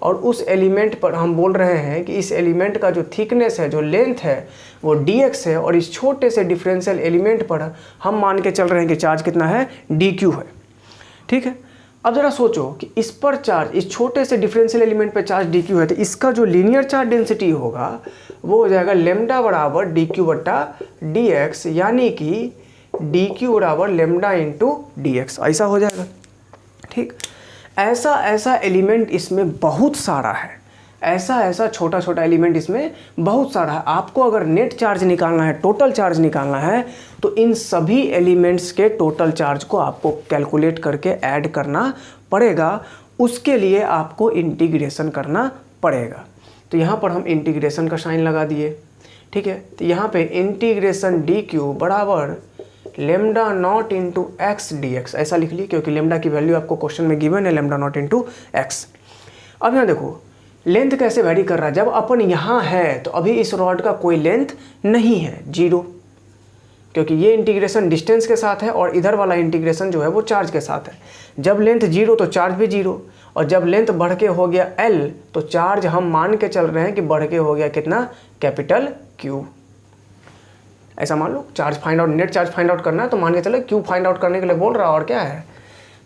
और उस एलिमेंट पर हम बोल रहे हैं कि इस एलिमेंट का जो थिकनेस है, जो लेंथ है, वो dx है, और इस छोटे से डिफरेंशियल एलिमेंट पर हम मान के चल रहे हैं कि चार्ज कितना है, dq है, ठीक है। अब ज़रा सोचो कि इस पर चार्ज, इस छोटे से डिफरेंशियल एलिमेंट पर चार्ज dq है, तो इसका जो लीनियर चार्ज डेंसिटी होगा वो हो जाएगा लेमडा बराबर dq बटा dx, यानी कि dq बराबर लेमडा इंटू dx, ऐसा हो जाएगा, ठीक। ऐसा एलिमेंट इसमें बहुत सारा है, ऐसा छोटा छोटा एलिमेंट इसमें बहुत सारा है। आपको अगर नेट चार्ज निकालना है, टोटल चार्ज निकालना है, तो इन सभी एलिमेंट्स के टोटल चार्ज को आपको कैलकुलेट करके ऐड करना पड़ेगा। उसके लिए आपको इंटीग्रेशन करना पड़ेगा। तो यहाँ पर हम इंटीग्रेशन का साइन लगा दिए, ठीक है। तो यहाँ पे इंटीग्रेशन dq बराबर lambda naught into x D x, ऐसा लिख ली, क्योंकि लेमडा की वैल्यू आपको क्वेश्चन में गिवन है, लेमडा नॉट इंटू एक्स। अब यहाँ देखो लेंथ कैसे वैरी कर रहा है, जब अपन यहाँ है तो अभी इस रॉड का कोई लेंथ नहीं है, 0, क्योंकि ये इंटीग्रेशन डिस्टेंस के साथ है और इधर वाला इंटीग्रेशन जो है वो चार्ज के साथ है। जब लेंथ 0 तो चार्ज भी 0, और जब लेंथ बढ़ के हो गया L तो चार्ज हम मान के चल रहे हैं कि बढ़ के हो गया कितना, कैपिटल Q। ऐसा मान लो charge find out, net charge find out करना है तो मान के चलो Q फाइंड आउट करने के लिए बोल रहा है, और क्या है।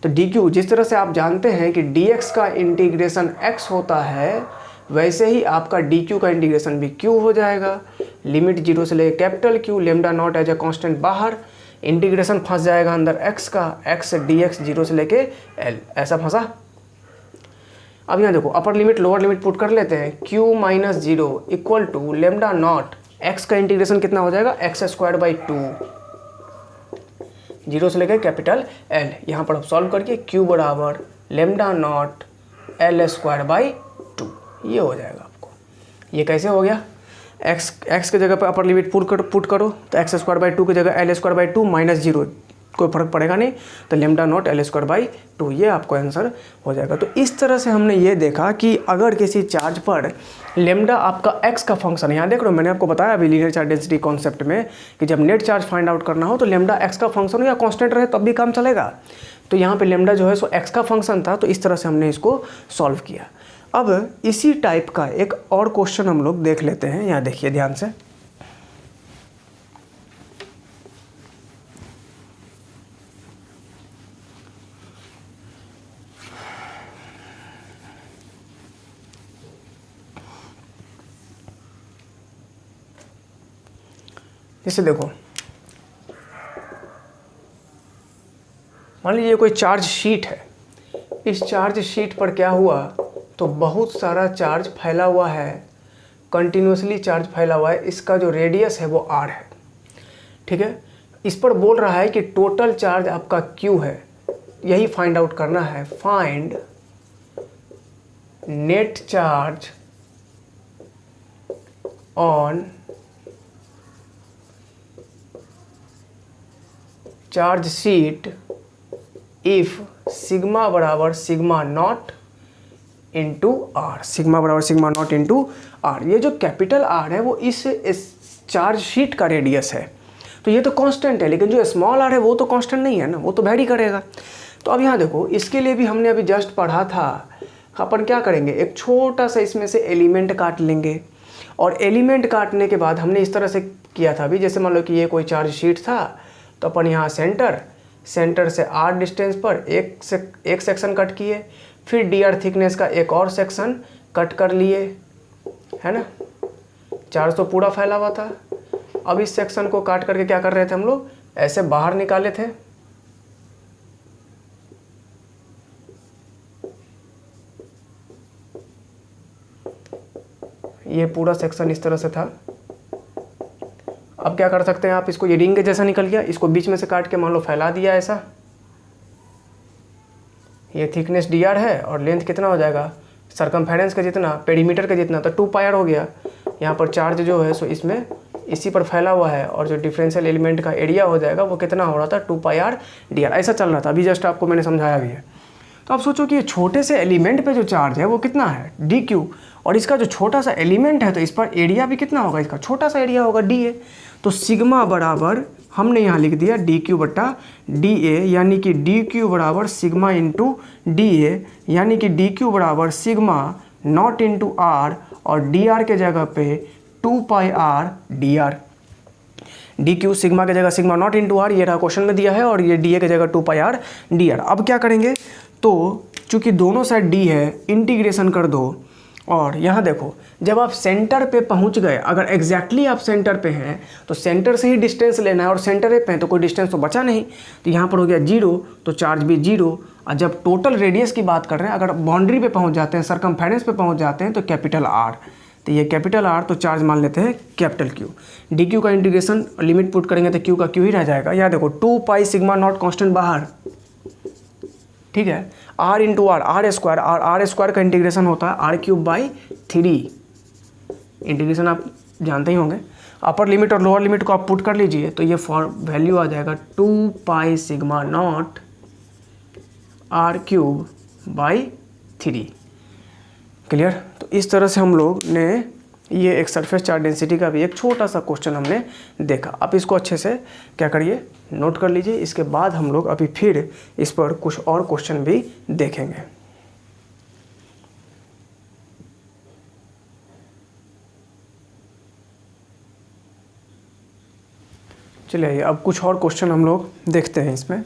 तो dq, जिस तरह से आप जानते हैं कि dx का इंटीग्रेशन x होता है, वैसे ही आपका dq का इंटीग्रेशन भी q हो जाएगा। लिमिट 0 से लेकर capital Q, lambda not as a constant बाहर, इंटीग्रेशन फंस जाएगा अंदर x का, x dx 0 से लेके l, ऐसा फंसा। अब यहाँ देखो upper limit lower limit put कर लेते हैं, q minus 0 equal to lambda not, x का इंटीग्रेशन कितना हो जाएगा, x स्क्वायर बाई 2, 0 से लेकर कैपिटल L। यहाँ पर आप सॉल्व करके q बराबर lambda naught L square by 2, ये हो जाएगा आपको। ये कैसे हो गया, x के जगह पर अपर लिमिट पुट करो तो x स्क्वायर बाई 2 की जगह L स्क्वायर बाई 2 माइनस 0, कोई फर्क पड़ेगा नहीं, तो lambda naught L square by 2, ये आपको आंसर हो जाएगा। तो इस तरह से हमने ये देखा कि अगर किसी चार्ज पर लेमडा आपका x का फंक्शन है, यहाँ देख रहे हो मैंने आपको बताया अभी लीनियर चार्ज डेंसिटी कॉन्सेप्ट में कि जब नेट चार्ज फाइंड आउट करना हो तो लेमडा x का फंक्शन हो या कांस्टेंट रहे तब भी काम चलेगा। तो यहाँ पे लेमडा जो है सो x का फंक्शन था, तो इस तरह से हमने इसको सॉल्व किया। अब इसी टाइप का एक और क्वेश्चन हम लोग देख लेते हैं, यहाँ देखिए ध्यान से। जैसे देखो मान लीजिए कोई चार्ज शीट है, इस चार्ज शीट पर क्या हुआ, तो बहुत सारा चार्ज फैला हुआ है, कंटिन्यूसली चार्ज फैला हुआ है, इसका जो रेडियस है वो r है, ठीक है। इस पर बोल रहा है कि टोटल चार्ज आपका q है, यही फाइंड आउट करना है। Find net charge on charge sheet if sigma बराबर sigma not into R, sigma बराबर सिग्मा नॉट इंटू आर। ये जो कैपिटल आर है वो इस चार्ज शीट का रेडियस है, तो ये तो कांस्टेंट है, लेकिन जो स्मॉल आर है वो तो कांस्टेंट नहीं है ना, वो तो वैरी करेगा। तो अब यहाँ देखो इसके लिए भी हमने अभी जस्ट पढ़ा था, अपन क्या करेंगे, एक छोटा सा इसमें से एलिमेंट काट लेंगे, और एलिमेंट काटने के बाद हमने इस तरह से किया था अभी, जैसे मान लो कि ये कोई चार्ज शीट था, तो अपन यहाँ सेंटर से r डिस्टेंस पर एक सेक्शन कट किए, फिर dr थिकनेस का एक और सेक्शन कट कर लिए, है ना, चार्ज तो पूरा फैला हुआ था। अब इस सेक्शन को काट करके क्या कर रहे थे हम लोग, ऐसे बाहर निकाले थे। ये पूरा सेक्शन इस तरह से था। अब क्या कर सकते हैं आप, इसको ये रिंग के जैसा निकल गया, इसको बीच में से काट के मान लो फैला दिया ऐसा। ये थिकनेस dr है और लेंथ कितना हो जाएगा, सरकमफेरेंस का जितना, पेरीमीटर का जितना, तो 2πr हो गया। यहाँ पर चार्ज जो है सो इसमें इसी पर फैला हुआ है और जो डिफरेंशियल एलिमेंट का एरिया हो जाएगा वो कितना हो रहा था, 2πr dr, ऐसा चल रहा था। अभी जस्ट आपको मैंने समझाया भी है। तो आप सोचो कि ये छोटे से एलिमेंट पे जो चार्ज है वो कितना है, dq, और इसका जो छोटा सा एलिमेंट है तो इस पर एरिया भी कितना होगा, इसका छोटा सा एरिया होगा, dA। तो सिग्मा बराबर हमने यहाँ लिख दिया dq बटा dA, यानी कि dq बराबर सिग्मा इंटू dA, यानी कि dq बराबर सिग्मा नॉट इंटू r, और dr के जगह पे 2πr dr। dq सिग्मा के जगह सिग्मा नॉट इंटू r, ये रहा क्वेश्चन में दिया है, और ये dA के जगह 2πr dr। अब क्या करेंगे, तो चूंकि दोनों साइड d है, इंटीग्रेशन कर दो। और यहाँ देखो, जब आप सेंटर पे पहुँच गए, अगर एग्जैक्टली आप सेंटर पे हैं तो सेंटर से ही डिस्टेंस लेना है, और सेंटर पे हैं तो कोई डिस्टेंस तो बचा नहीं, तो यहाँ पर हो गया 0, तो चार्ज भी 0। और जब टोटल रेडियस की बात कर रहे हैं, अगर बाउंड्री पे पहुँच जाते हैं, सरकमफेरेंस पे पहुँच जाते हैं, तो कैपिटल R, तो ये कैपिटल R, तो चार्ज मान लेते हैं कैपिटल Q। dq का इंटीग्रेशन लिमिट पुट करेंगे तो Q का Q ही रह जाएगा। यहाँ देखो 2π सिग्मा नॉट कॉन्स्टेंट बाहर, ठीक है, r इंटू आर स्क्वायर, और आर स्क्वायर का इंटीग्रेशन होता है r³/3। इंटीग्रेशन आप जानते ही होंगे। अपर लिमिट और लोअर लिमिट को आप पुट कर लीजिए तो ये वैल्यू आ जाएगा 2π सिग्मा नॉट r³/3। क्लियर। तो इस तरह से हम लोग ने ये एक सरफेस चार्ज डेंसिटी का भी एक छोटा सा क्वेश्चन हमने देखा। आप इसको अच्छे से क्या करिए, नोट कर लीजिए। इसके बाद हम लोग अभी फिर इस पर कुछ और क्वेश्चन भी देखेंगे। चलिए अब कुछ और क्वेश्चन हम लोग देखते हैं इसमें।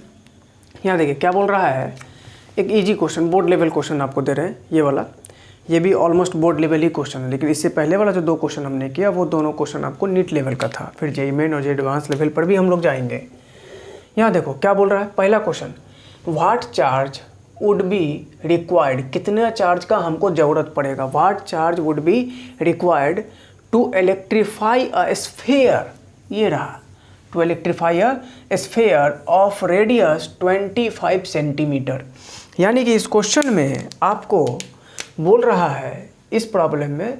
यहाँ देखिए क्या बोल रहा है, एक easy question, board level question आपको दे रहे हैं ये वाला। ये भी ऑलमोस्ट बोर्ड लेवल ही क्वेश्चन है, लेकिन इससे पहले वाला जो 2 क्वेश्चन हमने किया वो दोनों क्वेश्चन आपको नीट लेवल का था। फिर जेईई मेन और जेईई एडवांस लेवल पर भी हम लोग जाएंगे। यहाँ देखो क्या बोल रहा है, पहला question, what charge would be required, कितना चार्ज का हमको ज़रूरत पड़ेगा, what charge would be required to electrify a sphere, ये रहा, to electrify a sphere of radius 25 centimetre. यानी कि इस क्वेश्चन में आपको बोल रहा है, इस प्रॉब्लम में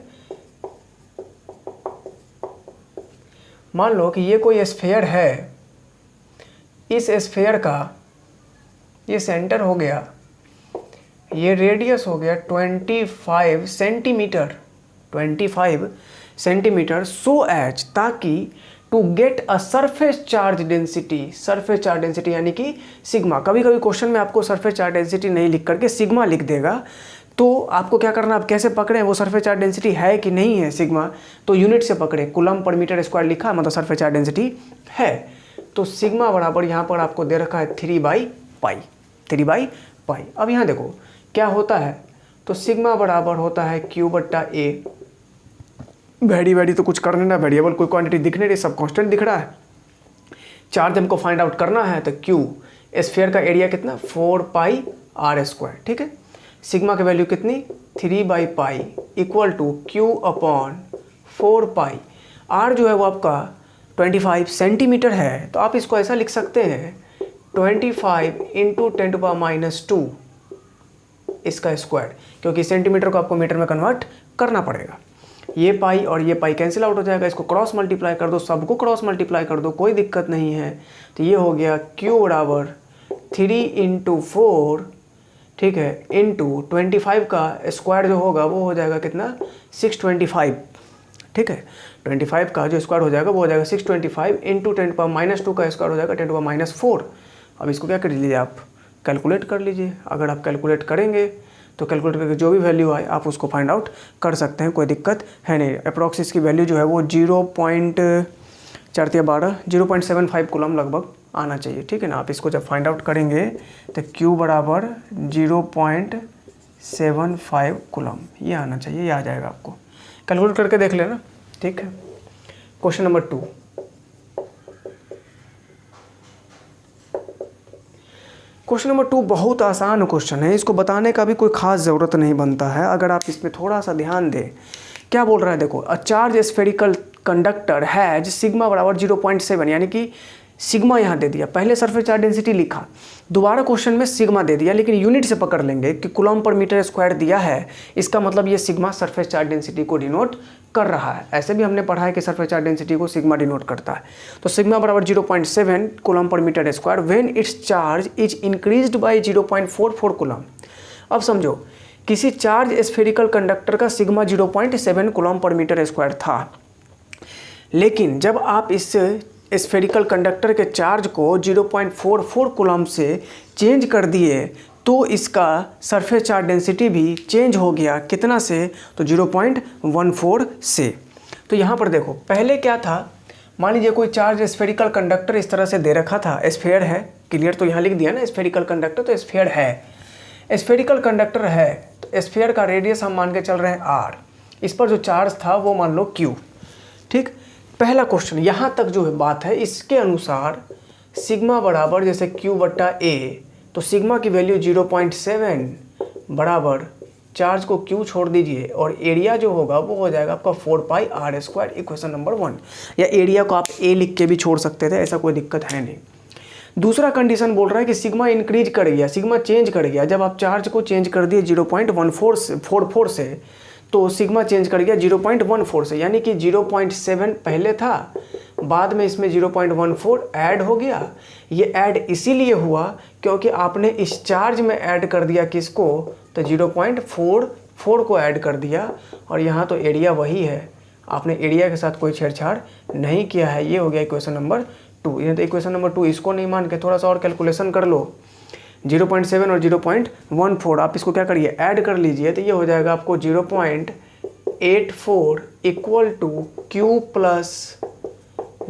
मान लो कि ये कोई स्फीयर है, इस स्फीयर का ये सेंटर हो गया, ये रेडियस हो गया 25 सेंटीमीटर, 25 सेंटीमीटर, सो एज, ताकि to get a surface charge density, surface charge density यानी कि सिग्मा। कभी कभी क्वेश्चन में आपको सरफेस चार्ज डेंसिटी नहीं लिख करके सिग्मा लिख देगा, तो आपको क्या करना, आप कैसे पकड़ें वो सरफेस चार्ज डेंसिटी है कि नहीं है सिग्मा, तो यूनिट से पकड़े, कूलम पर मीटर स्क्वायर लिखा मतलब सरफेस चार्ज डेंसिटी है। तो सिग्मा बराबर यहाँ पर आपको दे रखा है 3/π। अब यहाँ देखो क्या होता है, तो सिग्मा बराबर होता है Q/A। वेरी तो कुछ करने ना, वेरिएबल कोई क्वांटिटी दिख नहीं रही, सब कांस्टेंट दिख रहा है। चार्ज हमको फाइंड आउट करना है तो Q, स्फीयर का एरिया कितना, 4πr², ठीक है। सिग्मा की वैल्यू कितनी, 3/π इक्वल टू Q/4π। R जो है वो आपका 25 सेंटीमीटर है, तो आप इसको ऐसा लिख सकते हैं 25 × 10⁻² इसका स्क्वायर, क्योंकि सेंटीमीटर को आपको मीटर में कन्वर्ट करना पड़ेगा। ये पाई और ये पाई कैंसिल आउट हो जाएगा, इसको क्रॉस मल्टीप्लाई कर दो, सबको क्रॉस मल्टीप्लाई कर दो, कोई दिक्कत नहीं है। तो ये हो गया Q बराबर 3 × 4, ठीक है, इंटू 25 का स्क्वायर जो होगा वो हो जाएगा कितना, 625, ठीक है। 25 का जो स्क्वायर हो जाएगा वो हो जाएगा 625 इंटू 10⁻² का स्क्वायर हो जाएगा 10⁻4। अब इसको क्या कर लीजिए, आप कैलकुलेट कर लीजिए। अगर आप कैलकुलेट करेंगे तो कैलकुलेट करके जो भी वैल्यू आए आप उसको फाइंड आउट कर सकते हैं, कोई दिक्कत है नहीं। अप्रॉक्स इसकी वैल्यू जो है वो 0.75 कूलम लगभग आना चाहिए, ठीक है ना। आप इसको जब फाइंड आउट करेंगे तो Q बराबर 0.75 0.75 कूलम, ये आना चाहिए, ये आ जाएगा आपको। कैलकुलेट करके देख लेना, ठीक है। क्वेश्चन नंबर 2, क्वेश्चन नंबर 2 बहुत आसान क्वेश्चन है, इसको बताने का भी कोई खास ज़रूरत नहीं बनता है अगर आप इसमें थोड़ा सा ध्यान दें। क्या बोल रहा है देखो, a charge spherical conductor has sigma बराबर 0.7, यानी कि सिग्मा यहाँ दे दिया, पहले सरफेस चार्ज डेंसिटी लिखा, दोबारा क्वेश्चन में सिग्मा दे दिया, लेकिन यूनिट से पकड़ लेंगे कि कूलम पर मीटर स्क्वायर दिया है, इसका मतलब ये सिग्मा सरफेस चार्ज डेंसिटी को डिनोट कर रहा है। ऐसे भी हमने पढ़ा है कि सरफेस चार्ज डेंसिटी को सिग्मा डिनोट करता है। तो सिग्मा बराबर 0.7 coulomb per metre square when its charge is increased by 0.44 coulomb. अब समझो, किसी चार्ज स्फेरिकल कंडक्टर का sigma 0.7 coulomb per metre square था, लेकिन जब आप इस स्फेरिकल कंडक्टर के चार्ज को 0.44 कूलम से चेंज कर दिए तो इसका सरफेस चार्ज डेंसिटी भी चेंज हो गया, कितना से, तो 0.14 से। तो यहाँ पर देखो, पहले क्या था, मान लीजिए कोई चार्ज स्फेरिकल कंडक्टर इस तरह से दे रखा था, स्फेयर है, क्लियर, तो यहाँ लिख दिया ना स्फेरिकल कंडक्टर, तो स्फेयर है, स्फेरिकल कंडक्टर है, तो स्फेयर का रेडियस हम मान के चल रहे हैं r, इस पर जो चार्ज था वो मान लो q, ठीक। पहला क्वेश्चन यहाँ तक जो है बात है, इसके अनुसार सिग्मा बराबर जैसे q बट्टा a, तो सिग्मा की वैल्यू 0.7 बराबर चार्ज को q छोड़ दीजिए और एरिया जो होगा वो हो जाएगा आपका 4πr², इक्वेशन नंबर 1, या एरिया को आप a लिख के भी छोड़ सकते थे, ऐसा कोई दिक्कत है नहीं। दूसरा कंडीशन बोल रहा है कि सिग्मा इंक्रीज कर गया, सिग्मा चेंज कर गया, जब आप चार्ज को चेंज कर दिए 0.14 से, तो सिग्मा चेंज कर गया 0.14 से, यानी कि 0.7 पहले था, बाद में इसमें 0.14 ऐड हो गया। ये ऐड इसीलिए हुआ क्योंकि आपने इस चार्ज में ऐड कर दिया किसको, तो 0.44 को ऐड कर दिया, और यहाँ तो एरिया वही है, आपने एरिया के साथ कोई छेड़छाड़ नहीं किया है। ये हो गया इक्वेशन नंबर 2। ये तो इक्वेशन नंबर 2, इसको नहीं मान के थोड़ा सा और कैलकुलेशन कर लो, 0.7 और 0.14 आप इसको क्या करिए, ऐड कर लीजिए, तो ये हो जाएगा आपको 0.84 equal to Q plus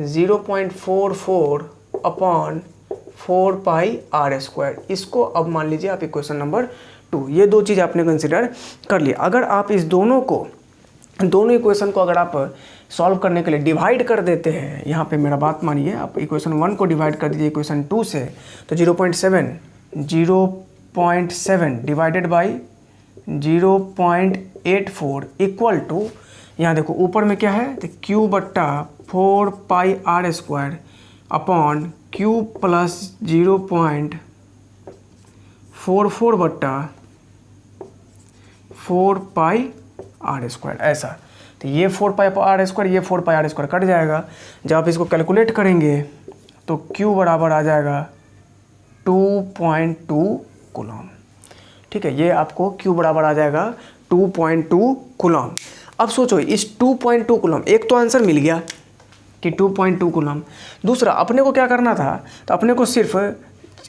0.44 upon 4πr²। इसको अब मान लीजिए आप इक्वेशन नंबर 2, ये दो चीज़ आपने कंसिडर कर लिया। अगर आप इस दोनों इक्वेशन को अगर आप सॉल्व करने के लिए डिवाइड कर देते हैं, यहाँ पे मेरा बात मानिए, आप इक्वेशन 1 को डिवाइड कर दीजिए इक्वेशन 2 से, तो 0.7 डिवाइडेड बाई 0.84 इक्वल टू, यहाँ देखो ऊपर में क्या है, तो Q बट्टा 4πr² अपॉन Q प्लस 0.44 बट्टा 4πr², ऐसा। तो ये 4πr², ये 4πr² कट जाएगा। जब आप इसको कैलकुलेट करेंगे तो Q बराबर आ जाएगा 2.2 कूलम, ठीक है। ये आपको Q बराबर आ जाएगा 2.2 कूलम। अब सोचो, इस 2.2 कूलम, एक तो आंसर मिल गया कि 2.2 कूलम, दूसरा अपने को क्या करना था, तो अपने को सिर्फ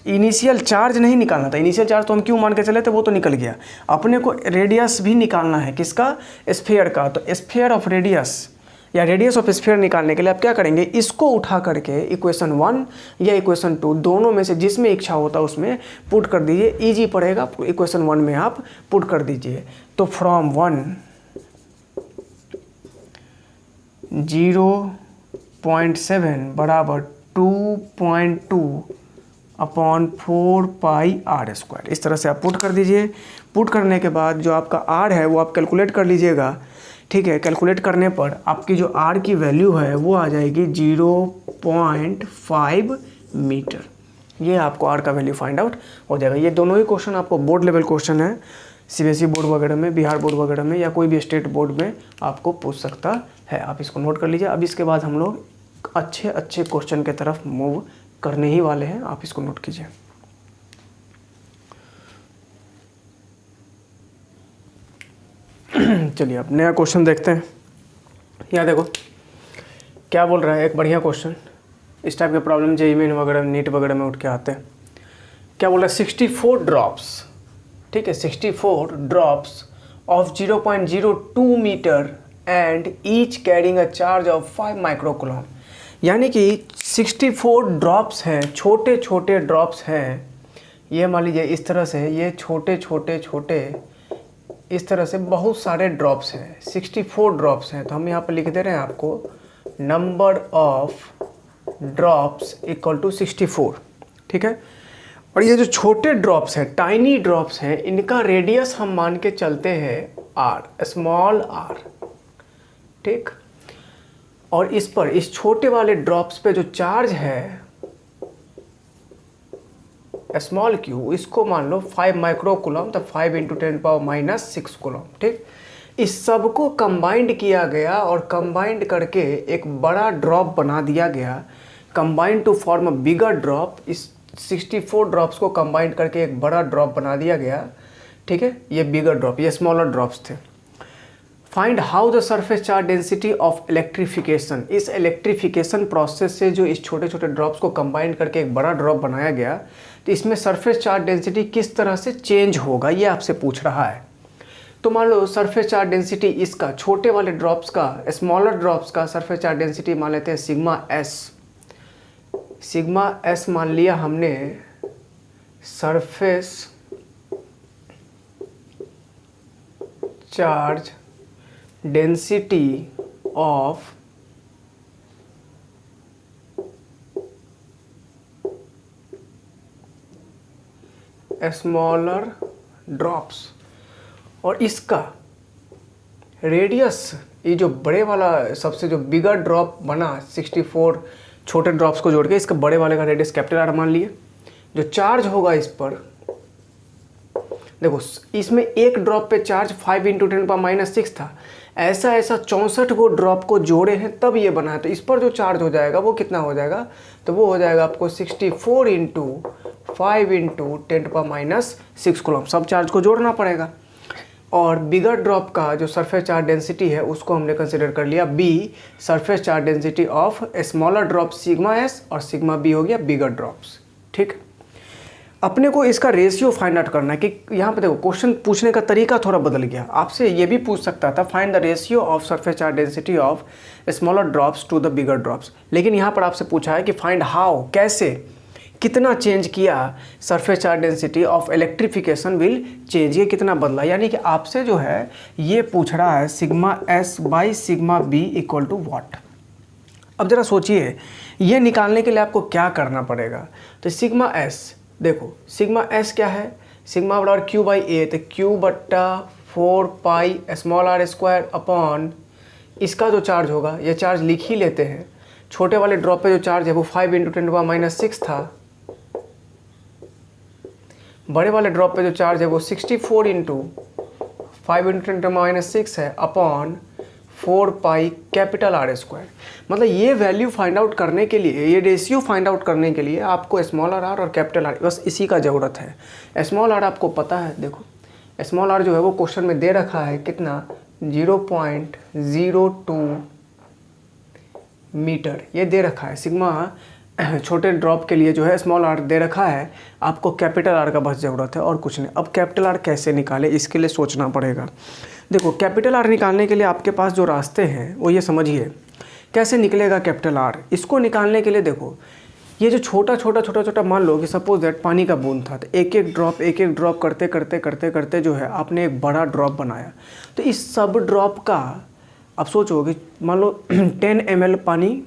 इनिशियल चार्ज नहीं निकालना था, इनिशियल चार्ज तो हम क्यों मान के चले थे, वो तो निकल गया, अपने को रेडियस भी निकालना है, किसका, स्फीयर का। तो स्फीयर ऑफ रेडियस या रेडियस ऑफ स्फीयर निकालने के लिए आप क्या करेंगे, इसको उठा करके इक्वेशन 1 या इक्वेशन 2 दोनों में से जिसमें इच्छा होता है उसमें पुट कर दीजिए, इजी पड़ेगा, इक्वेशन 1 में आप पुट कर दीजिए। तो फ्रॉम 0.7 बराबर 2.2 अपॉन 4πr², इस तरह से आप पुट कर दीजिए। पुट करने के बाद जो आपका r है वो आप कैलकुलेट कर लीजिएगा, ठीक है। कैलकुलेट करने पर आपकी जो r की वैल्यू है वो आ जाएगी 0.5 मीटर। ये आपको r का वैल्यू फाइंड आउट हो जाएगा। ये दोनों ही क्वेश्चन आपको बोर्ड लेवल क्वेश्चन है, CBSE बोर्ड वगैरह में, बिहार बोर्ड वगैरह में, या कोई भी स्टेट बोर्ड में आपको पूछ सकता है। आप इसको नोट कर लीजिए। अब इसके बाद हम लोग अच्छे क्वेश्चन की तरफ मूव करने ही वाले हैं, आप इसको नोट कीजिए। चलिए अब नया क्वेश्चन देखते हैं। यहाँ देखो क्या बोल रहा है, एक बढ़िया क्वेश्चन, इस टाइप के प्रॉब्लम JEE मेन वगैरह, नीट वगैरह में उठ के आते हैं। क्या बोल रहा है, 64 ड्रॉप्स, ठीक है, 64 drops of 0.02 metre and each carrying a charge of 5 microcoulomb. यानी कि 64 ड्रॉप्स हैं, छोटे छोटे ड्रॉप्स हैं, ये मान लीजिए इस तरह से, ये छोटे छोटे इस तरह से बहुत सारे ड्रॉप्स हैं, 64 ड्रॉप्स हैं। तो हम यहाँ पर लिख दे रहे हैं आपको number of drops equal to 64, ठीक है। और ये जो छोटे ड्रॉप्स हैं, टाइनी ड्रॉप्स हैं, इनका रेडियस हम मान के चलते हैं आर, स्मॉल आर, ठीक। और इस पर, इस छोटे वाले ड्रॉप्स पे जो चार्ज है स्मॉल क्यू, इसको मान लो 5 माइक्रो कूलम, तो 5 × 10⁻⁻6 कूलम, ठीक। इस सब को कंबाइंड किया गया और कंबाइंड करके एक बड़ा ड्रॉप बना दिया गया, combined to form a bigger drop. इस 64 ड्रॉप्स को कंबाइंड करके एक बड़ा ड्रॉप बना दिया गया, ठीक है। ये बिगर ड्रॉप, ये स्मॉलर ड्रॉप्स थे। Find how the surface charge density of electrification. इस इलेक्ट्रिफिकेशन प्रोसेस से जो इस छोटे छोटे ड्रॉप्स को कंबाइन करके एक बड़ा ड्रॉप बनाया गया, तो इसमें सरफेस चार्ज डेंसिटी किस तरह से चेंज होगा, ये आपसे पूछ रहा है। तो मान लो सरफेस चार्ज डेंसिटी इसका, छोटे वाले ड्रॉप्स का, स्मॉलर ड्रॉप्स का सरफेस चार्ज डेंसिटी मान लेते हैं सिग्मा एस। सिग्मा एस मान लिया हमने surface charge density of smaller drops, और इसका रेडियस, ये जो बड़े वाला सबसे जो बिगर ड्रॉप बना 64 छोटे ड्रॉप्स को जोड़ के, इसका बड़े वाले का रेडियस कैपिटल आर मान लिए। जो चार्ज होगा इस पर, देखो इसमें एक ड्रॉप पे चार्ज 5 × 10⁻⁻6 था, ऐसा 64 को ड्रॉप को जोड़े हैं तब ये बना है। तो इस पर जो चार्ज हो जाएगा वो कितना हो जाएगा, तो वो हो जाएगा आपको 64 × 5 × 10⁻⁶ कूलम। सब चार्ज को जोड़ना पड़ेगा। और बिगर ड्रॉप का जो सरफेस चार्ज डेंसिटी है उसको हमने कंसिडर कर लिया B, surface charge density of smaller drop sigma S, और सिग्मा बी हो गया बिगर ड्रॉप्स, ठीक। अपने को इसका रेशियो फाइंड आउट करना है कि यहाँ पे देखो क्वेश्चन पूछने का तरीका थोड़ा बदल गया। आपसे ये भी पूछ सकता था find the ratio of surface charge density of smaller drops to the bigger drops, लेकिन यहाँ पर आपसे पूछा है कि फाइंड हाउ, कैसे, कितना चेंज किया surface charge density of electrification will change, ये कितना बदला। यानी कि आपसे जो है ये पूछ रहा है sigma S by sigma B equal to what. अब जरा सोचिए, ये निकालने के लिए आपको क्या करना पड़ेगा। तो सिग्मा एस, देखो सिग्मा एस क्या है, सिग्मा बराबर क्यू बाई ए, तो क्यू बट्टा 4 pi small R square upon इसका जो चार्ज होगा, ये चार्ज लिख ही लेते हैं। छोटे वाले ड्रॉप पे जो चार्ज है वो 5 × 10⁻⁻6 था, बड़े वाले ड्रॉप पे जो चार्ज है वो 64 × 5 × 10⁻⁶ है upon 4 pi capital R square. मतलब ये वैल्यू फाइंड आउट करने के लिए, ये रेशियो फाइंड आउट करने के लिए आपको स्मॉलर आर और कैपिटल आर, बस इसी का ज़रूरत है। स्मॉल आर आपको पता है, देखो स्मॉल आर जो है वो क्वेश्चन में दे रखा है कितना, 0.02 मीटर ये दे रखा है। सिग्मा छोटे ड्रॉप के लिए जो है स्मॉल आर दे रखा है, आपको कैपिटल आर का बस ज़रूरत है और कुछ नहीं। अब कैपिटल आर कैसे निकाले, इसके लिए सोचना पड़ेगा। देखो कैपिटल आर निकालने के लिए आपके पास जो रास्ते हैं वो ये समझिए, कैसे निकलेगा कैपिटल आर। इसको निकालने के लिए देखो, ये जो छोटा छोटा मान लो कि सपोज दैट पानी का बूंद था, तो एक एक ड्रॉप करते जो है आपने एक बड़ा ड्रॉप बनाया। तो इस सब ड्रॉप का अब सोचो कि मान लो 10 ml पानी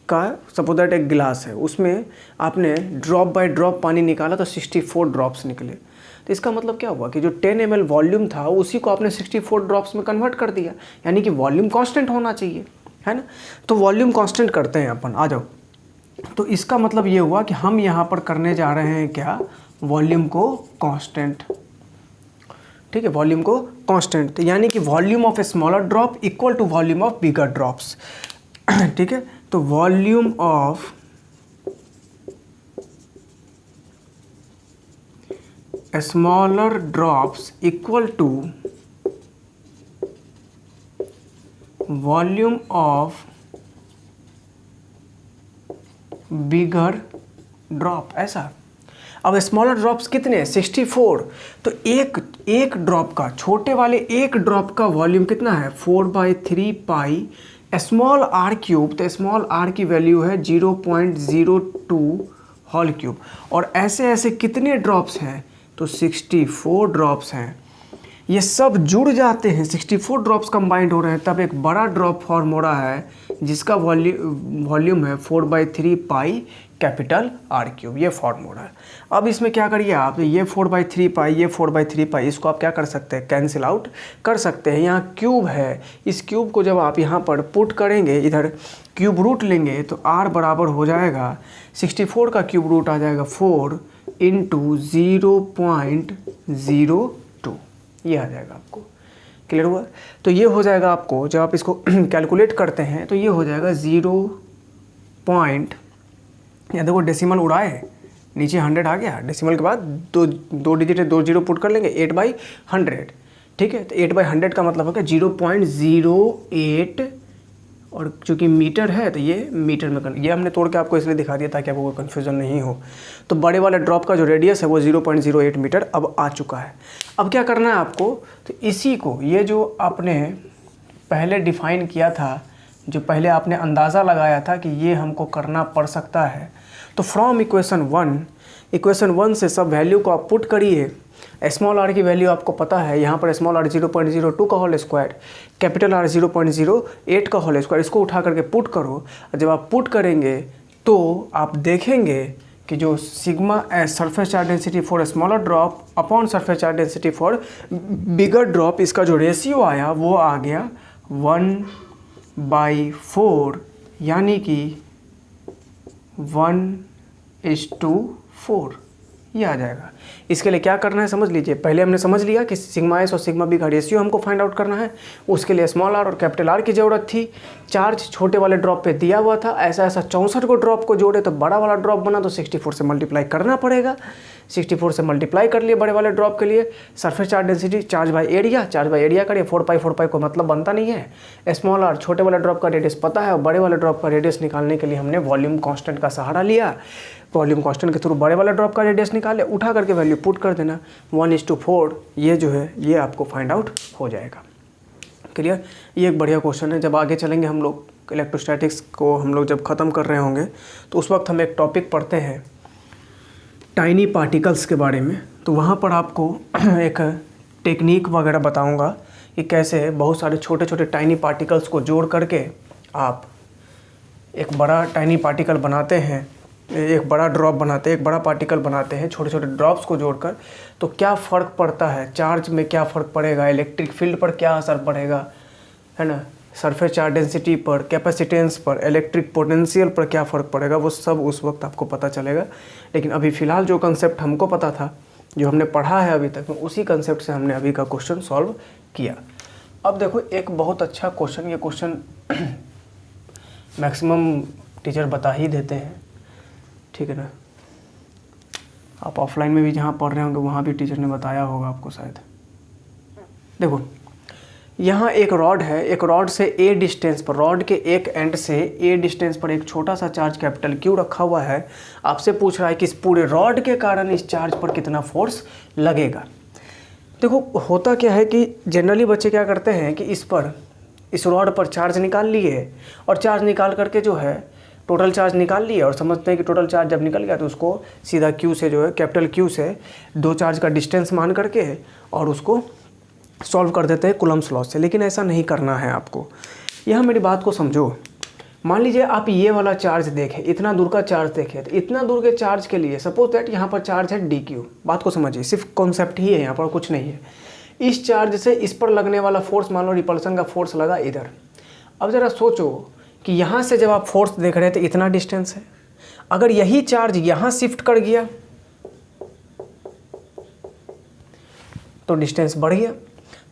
का सपोज दैट एक गिलास है, उसमें आपने ड्रॉप बाय ड्रॉप पानी निकाला तो 64 ड्रॉप्स निकले। तो इसका मतलब क्या हुआ कि जो 10 ml वॉल्यूम था उसी को आपने 64 ड्रॉप्स में कन्वर्ट कर दिया, यानी कि वॉल्यूम कांस्टेंट होना चाहिए, है ना। तो वॉल्यूम कांस्टेंट करते हैं अपन, आ जाओ। तो इसका मतलब ये हुआ कि हम यहाँ पर करने जा रहे हैं क्या, वॉल्यूम को कांस्टेंट, ठीक है, वॉल्यूम को कांस्टेंट। तो यानी कि volume of a smaller drop equal to volume of bigger drops, ठीक है। तो volume of smaller drops equal to volume of bigger drop, ऐसा। अब स्मॉलर ड्रॉप्स कितने, 64। तो एक ड्रॉप का, छोटे वाले एक ड्रॉप का वॉल्यूम कितना है, 4/3 पाई स्मॉल आर क्यूब। तो स्मॉल आर की वैल्यू है 0.02 होल क्यूब। और ऐसे ऐसे कितने ड्रॉप्स हैं, तो 64 ड्रॉप्स हैं। ये सब जुड़ जाते हैं, 64 ड्रॉप्स कंबाइंड हो रहे हैं, तब एक बड़ा ड्रॉप फॉर्म हो रहा है जिसका वॉल्यूम है 4/3 पाई कैपिटल आर क्यूब, ये फॉर्म हो रहा है। अब इसमें क्या करिए आप, ये 4/3 पाई, ये 4/3 पाई, इसको आप क्या कर सकते हैं, कैंसिल आउट कर सकते हैं। यहाँ क्यूब है, इस क्यूब को जब आप यहाँ पर पुट करेंगे, इधर क्यूब रूट लेंगे तो r बराबर हो जाएगा 64 का क्यूब रूट आ जाएगा 4 इंटू 0.02, ये आ जाएगा आपको। क्लियर हुआ? तो ये हो जाएगा आपको, जब आप इसको कैलकुलेट करते हैं तो ये हो जाएगा 0. या देखो डेसिमल उड़ाए, नीचे 100 आ गया, डेसिमल के बाद दो डिजिट है, 2 0 पुट कर लेंगे, 8/100, ठीक है। तो 8/100 का मतलब होगा 0.08, और चूँकि मीटर है तो ये मीटर में ये हमने तोड़ के आपको इसलिए दिखा दिया ताकि आपको कोई कन्फ्यूज़न नहीं हो। तो बड़े वाले ड्रॉप का जो रेडियस है वो 0.08 मीटर अब आ चुका है। अब क्या करना है आपको, तो इसी को, ये जो आपने पहले डिफ़ाइन किया था, जो पहले आपने अंदाज़ा लगाया था कि ये हमको करना पड़ सकता है, तो फ्रॉम इक्वेशन 1 से सब वैल्यू को आप पुट करिए। स्मॉल आर की वैल्यू आपको पता है, यहाँ पर स्मॉल आर 0.02 का होल स्क्वायर, कैपिटल आर 0.08 का होल स्क्वायर, इसको उठा करके पुट करो। जब आप पुट करेंगे तो आप देखेंगे कि जो sigma surface charge density for smaller drop upon surface charge density for bigger drop, इसका जो रेशियो आया वो आ गया 1/4, यानी कि 1:4, ये आ जाएगा। इसके लिए क्या करना है समझ लीजिए। पहले हमने समझ लिया कि सिग्मा एस और सिग्मा बी का रेशियो हमको फाइंड आउट करना है, उसके लिए स्मॉल आर और कैपिटल आर की ज़रूरत थी। चार्ज छोटे वाले ड्रॉप पे दिया हुआ था, ऐसा 64 को ड्रॉप को जोड़े तो बड़ा वाला ड्रॉप बना, तो 64 से मल्टीप्लाई करना पड़ेगा। 64 से मल्टीप्लाई कर लिए बड़े वाले ड्रॉप के लिए। Surface charge density charge by area करिए, 4 को मतलब बनता नहीं है। स्मॉल आर छोटे वाले ड्रॉप का रेडियस पता है, और बड़े वाले ड्रॉप का रेडियस निकालने के लिए हमने वॉल्यूम कांस्टेंट का सहारा लिया। वॉल्यूम कांस्टेंट के थ्रू बड़े वाले ड्रॉप का रेडियस निकाले, उठा करके वैल्यू पुट कर देना 1:4, ये जो है ये आपको फाइंड आउट हो जाएगा। क्लियर? ये एक बढ़िया क्वेश्चन है। जब आगे चलेंगे हम लोग इलेक्ट्रोस्टैटिक्स को हम लोग जब ख़त्म कर रहे होंगे तो उस वक्त हम एक टॉपिक पढ़ते हैं टाइनी पार्टिकल्स के बारे में। तो वहाँ पर आपको एक टेक्निक वगैरह बताऊँगा कि कैसे बहुत सारे छोटे छोटे टाइनी पार्टिकल्स को जोड़ करके आप एक बड़ा टाइनी पार्टिकल बनाते हैं, एक बड़ा ड्रॉप बनाते हैं, एक बड़ा पार्टिकल बनाते हैं छोटे छोटे ड्रॉप्स को जोड़कर। तो क्या फ़र्क पड़ता है, चार्ज में क्या फ़र्क पड़ेगा, इलेक्ट्रिक फील्ड पर क्या असर पड़ेगा, है ना, सरफेस चार्ज डेंसिटी पर, कैपेसिटेंस पर, इलेक्ट्रिक पोटेंशियल पर क्या फ़र्क पड़ेगा, वो सब उस वक्त आपको पता चलेगा। लेकिन अभी फ़िलहाल जो कंसेप्ट हमको पता था, जो हमने पढ़ा है अभी तक में, उसी कंसेप्ट से हमने अभी का क्वेश्चन सॉल्व किया। अब देखो एक बहुत अच्छा क्वेश्चन, ये क्वेश्चन मैक्सिमम टीचर बता ही देते हैं, ठीक है ना। आप ऑफलाइन में भी जहाँ पढ़ रहे होंगे वहाँ भी टीचर ने बताया होगा आपको शायद। देखो यहाँ एक रॉड है, एक रॉड से ए डिस्टेंस पर, रॉड के एक एंड से ए डिस्टेंस पर एक छोटा सा चार्ज कैपिटल क्यू रखा हुआ है। आपसे पूछ रहा है कि इस पूरे रॉड के कारण इस चार्ज पर कितना फोर्स लगेगा। देखो होता क्या है कि जनरली बच्चे क्या करते हैं कि इस रॉड पर चार्ज निकाल लिए, और चार्ज निकाल करके जो है टोटल चार्ज निकाल लिए, और समझते हैं कि टोटल चार्ज जब निकल गया तो उसको सीधा क्यू से जो है कैपिटल क्यू से दो चार्ज का डिस्टेंस मान करके और उसको सॉल्व कर देते हैं कूलम्ब्स लॉ से। लेकिन ऐसा नहीं करना है आपको। यहाँ मेरी बात को समझो। मान लीजिए आप ये वाला चार्ज देखें, इतना दूर का चार्ज देखें, तो इतना दूर के चार्ज के लिए सपोज दैट यहाँ पर चार्ज है डी क्यू। बात को समझिए, सिर्फ कॉन्सेप्ट ही है, यहाँ पर कुछ नहीं है। इस चार्ज से इस पर लगने वाला फोर्स, मान लो रिपल्सन का फोर्स लगा इधर। अब ज़रा सोचो कि यहाँ से जब आप फोर्स देख रहे हैं तो इतना डिस्टेंस है, अगर यही चार्ज यहाँ शिफ्ट कर गया तो डिस्टेंस बढ़ गया,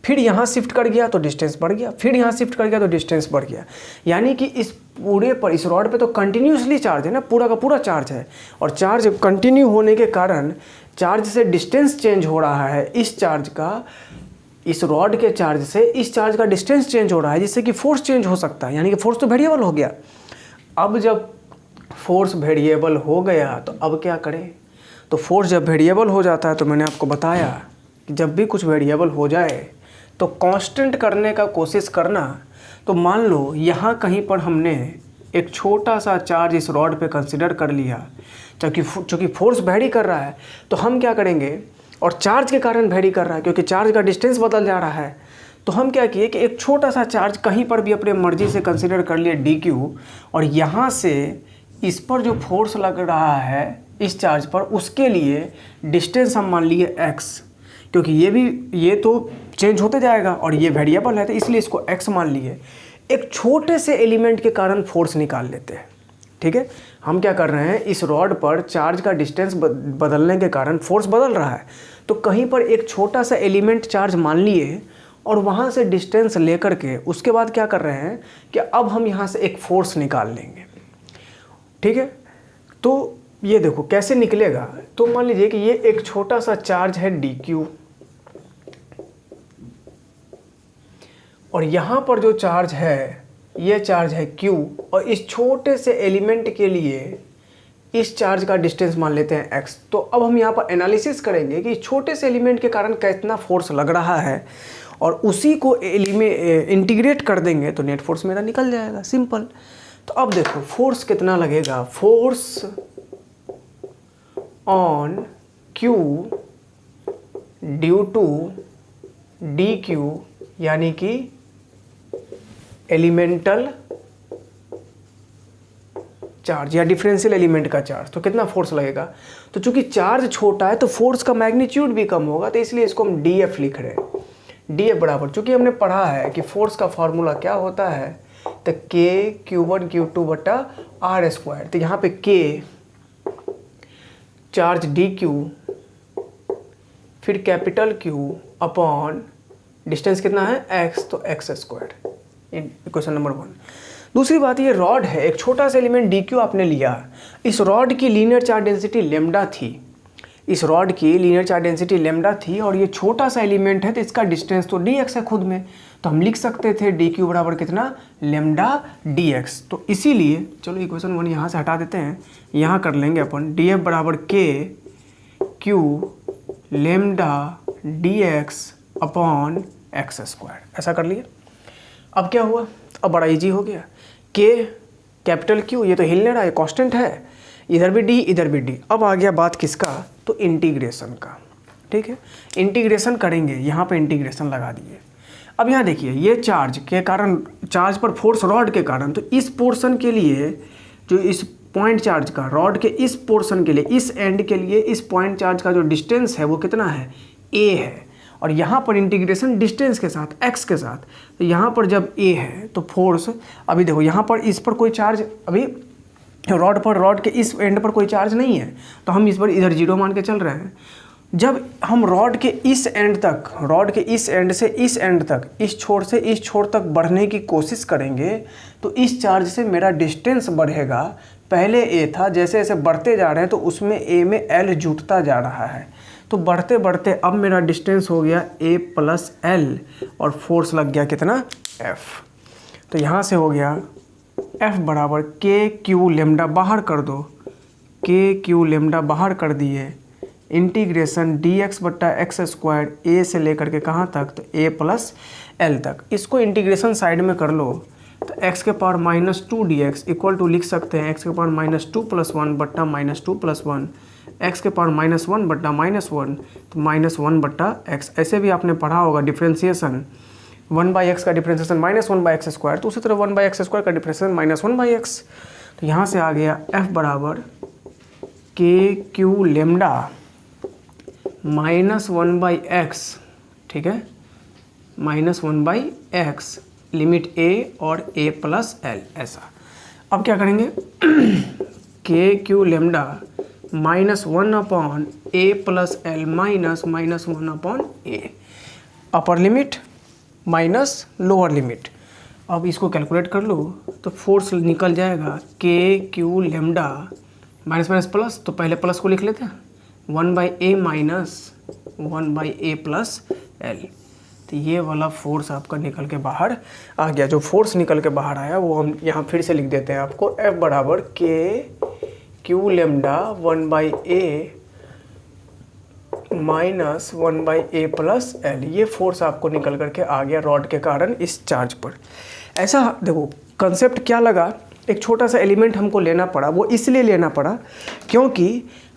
फिर यहाँ शिफ्ट कर गया तो डिस्टेंस बढ़ गया, फिर यहाँ शिफ्ट कर गया तो डिस्टेंस बढ़ गया। यानी कि इस पूरे पर, इस रॉड पे तो कंटिन्यूसली चार्ज है ना, पूरा का पूरा चार्ज है, और चार्ज कंटिन्यू होने के कारण चार्ज से डिस्टेंस चेंज हो रहा है। इस चार्ज का, इस रॉड के चार्ज से इस चार्ज का डिस्टेंस चेंज हो रहा है, जिससे कि फोर्स चेंज हो सकता है। यानी कि फोर्स तो वेरिएबल हो गया। अब जब फोर्स वेरिएबल हो गया तो अब क्या करें, तो फोर्स जब वेरिएबल हो जाता है तो मैंने आपको बताया कि जब भी कुछ वेरिएबल हो जाए तो कांस्टेंट करने का कोशिश करना। तो मान लो यहाँ कहीं पर हमने एक छोटा सा चार्ज इस रॉड पे कंसिडर कर लिया, चूँकि फोर्स वेरी कर रहा है, तो हम क्या करेंगे, और चार्ज के कारण वेरी कर रहा है क्योंकि चार्ज का डिस्टेंस बदल जा रहा है। तो हम क्या किए कि एक छोटा सा चार्ज कहीं पर भी अपने मर्जी से कंसिडर कर लिए डी क्यू, और यहाँ से इस पर जो फोर्स लग रहा है इस चार्ज पर, उसके लिए डिस्टेंस हम मान लिए x, क्योंकि ये तो चेंज होते जाएगा और ये वेरिएबल है तो इसलिए इसको x मान लिए। एक छोटे से एलिमेंट के कारण फोर्स निकाल लेते हैं। ठीक है, हम क्या कर रहे हैं, इस रॉड पर चार्ज का डिस्टेंस बदलने के कारण फोर्स बदल रहा है, तो कहीं पर एक छोटा सा एलिमेंट चार्ज मान लिए और वहाँ से डिस्टेंस लेकर के उसके बाद क्या कर रहे हैं कि अब हम यहाँ से एक फोर्स निकाल लेंगे। ठीक है, तो ये देखो कैसे निकलेगा। तो मान लीजिए कि ये एक छोटा सा चार्ज है डी क्यू, और यहाँ पर जो चार्ज है ये चार्ज है Q, और इस छोटे से एलिमेंट के लिए इस चार्ज का डिस्टेंस मान लेते हैं x। तो अब हम यहाँ पर एनालिसिस करेंगे कि छोटे से एलिमेंट के कारण कितना फोर्स लग रहा है और उसी को इंटीग्रेट कर देंगे तो नेट फोर्स मेरा निकल जाएगा, सिंपल। तो अब देखो फोर्स कितना लगेगा, force on Q due to D Q, यानी कि एलिमेंटल चार्ज या डिफरेंशियल एलिमेंट का चार्ज, तो कितना फोर्स लगेगा। तो चूंकि चार्ज छोटा है तो फोर्स का मैग्नीट्यूड भी कम होगा, तो इसलिए इसको हम DF लिख रहे हैं। DF बराबर, चूंकि हमने पढ़ा है कि फोर्स का फॉर्मूला क्या होता है, तो K Q1Q2/R²। तो यहाँ पे K चार्ज DQ, फिर कैपिटल Q अपॉन डिस्टेंस कितना है x, तो x²। Equation number 1। दूसरी बात, ये रॉड है, एक छोटा सा एलिमेंट डी क्यू आपने लिया, इस रॉड की लीनियर चार्ज डेंसिटी लेमडा थी, इस रॉड की लीनियर चार्ज डेंसिटी लेमडा थी, और ये छोटा सा एलिमेंट है तो इसका डिस्टेंस तो dx है खुद में, तो हम लिख सकते थे डी क्यू बराबर कितना, लेमडा dx। तो इसीलिए चलो इक्वेशन 1 यहाँ से हटा देते हैं, यहाँ कर लेंगे अपन DF बराबर K Q lambda dx upon x², ऐसा कर लिए। अब क्या हुआ, अब बड़ा इजी हो गया, K कैपिटल Q, ये तो हिल नहीं रहा है, कांस्टेंट है, इधर भी D इधर भी D। अब आ गया बात किसका, तो इंटीग्रेशन का। ठीक है, इंटीग्रेशन करेंगे, यहाँ पे इंटीग्रेशन लगा दिए। अब यहाँ देखिए, ये चार्ज के कारण, चार्ज पर फोर्स रॉड के कारण, तो इस पोर्शन के लिए जो इस पॉइंट चार्ज का, रॉड के इस पोर्शन के लिए, इस एंड के लिए इस पॉइंट चार्ज का जो डिस्टेंस है वो कितना है, A है, और यहाँ पर इंटीग्रेशन डिस्टेंस के साथ, x के साथ। तो यहाँ पर जब A है तो फोर्स, अभी देखो यहाँ पर इस पर कोई चार्ज, अभी रॉड के इस एंड पर कोई चार्ज नहीं है, तो हम इस पर इधर 0 मान के चल रहे हैं। जब हम रॉड के इस एंड तक, रॉड के इस एंड से इस एंड तक, इस छोर से इस छोर तक बढ़ने की कोशिश करेंगे तो इस चार्ज से मेरा डिस्टेंस बढ़ेगा। पहले A था, जैसे जैसे बढ़ते जा रहे हैं तो उसमें A में L जुटता जा रहा है, तो बढ़ते बढ़ते अब मेरा डिस्टेंस हो गया A प्लस L, और फोर्स लग गया कितना, F। तो यहाँ से हो गया F बराबर K Q लेमडा, बाहर कर दो, K Q लेमडा बाहर कर दिए, इंटीग्रेशन dx/x² A से लेकर के कहाँ तक, तो A प्लस L तक। इसको इंटीग्रेशन साइड में कर लो, तो x के पावर -2 dx इक्वल टू लिख सकते हैं x के पावर -2 + 1 बट्टा -2 + 1, x के पावर -1 बट्टा -1, तो -1/x। ऐसे भी आपने पढ़ा होगा डिफ्रेंसिएशन, 1/x का डिफ्रेंसिएशन -1/x², तो उसी तरह 1/x² का डिफ्रेंसिएशन -1/x। तो यहाँ से आ गया F बराबर KQ लेमडा -1/x, ठीक है, -1/x, लिमिट A और A प्लस L, ऐसा। अब क्या करेंगे, KQ lambda -1/A plus L -1/A, upper limit minus lower limit. अब इसको कैलकुलेट कर लो तो फोर्स निकल जाएगा KQ lambda minus minus plus, तो पहले प्लस को लिख लेते हैं, 1/A minus 1/A plus L। तो ये वाला फोर्स आपका निकल के बाहर आ गया। जो फोर्स निकल के बाहर आया वो हम यहाँ फिर से लिख देते हैं आपको, F बराबर KQ lambda 1/A minus 1/A plus L। ये फोर्स आपको निकल करके आ गया रॉड के कारण इस चार्ज पर। ऐसा देखो कंसेप्ट क्या लगा, एक छोटा सा एलिमेंट हमको लेना पड़ा। वो इसलिए लेना पड़ा क्योंकि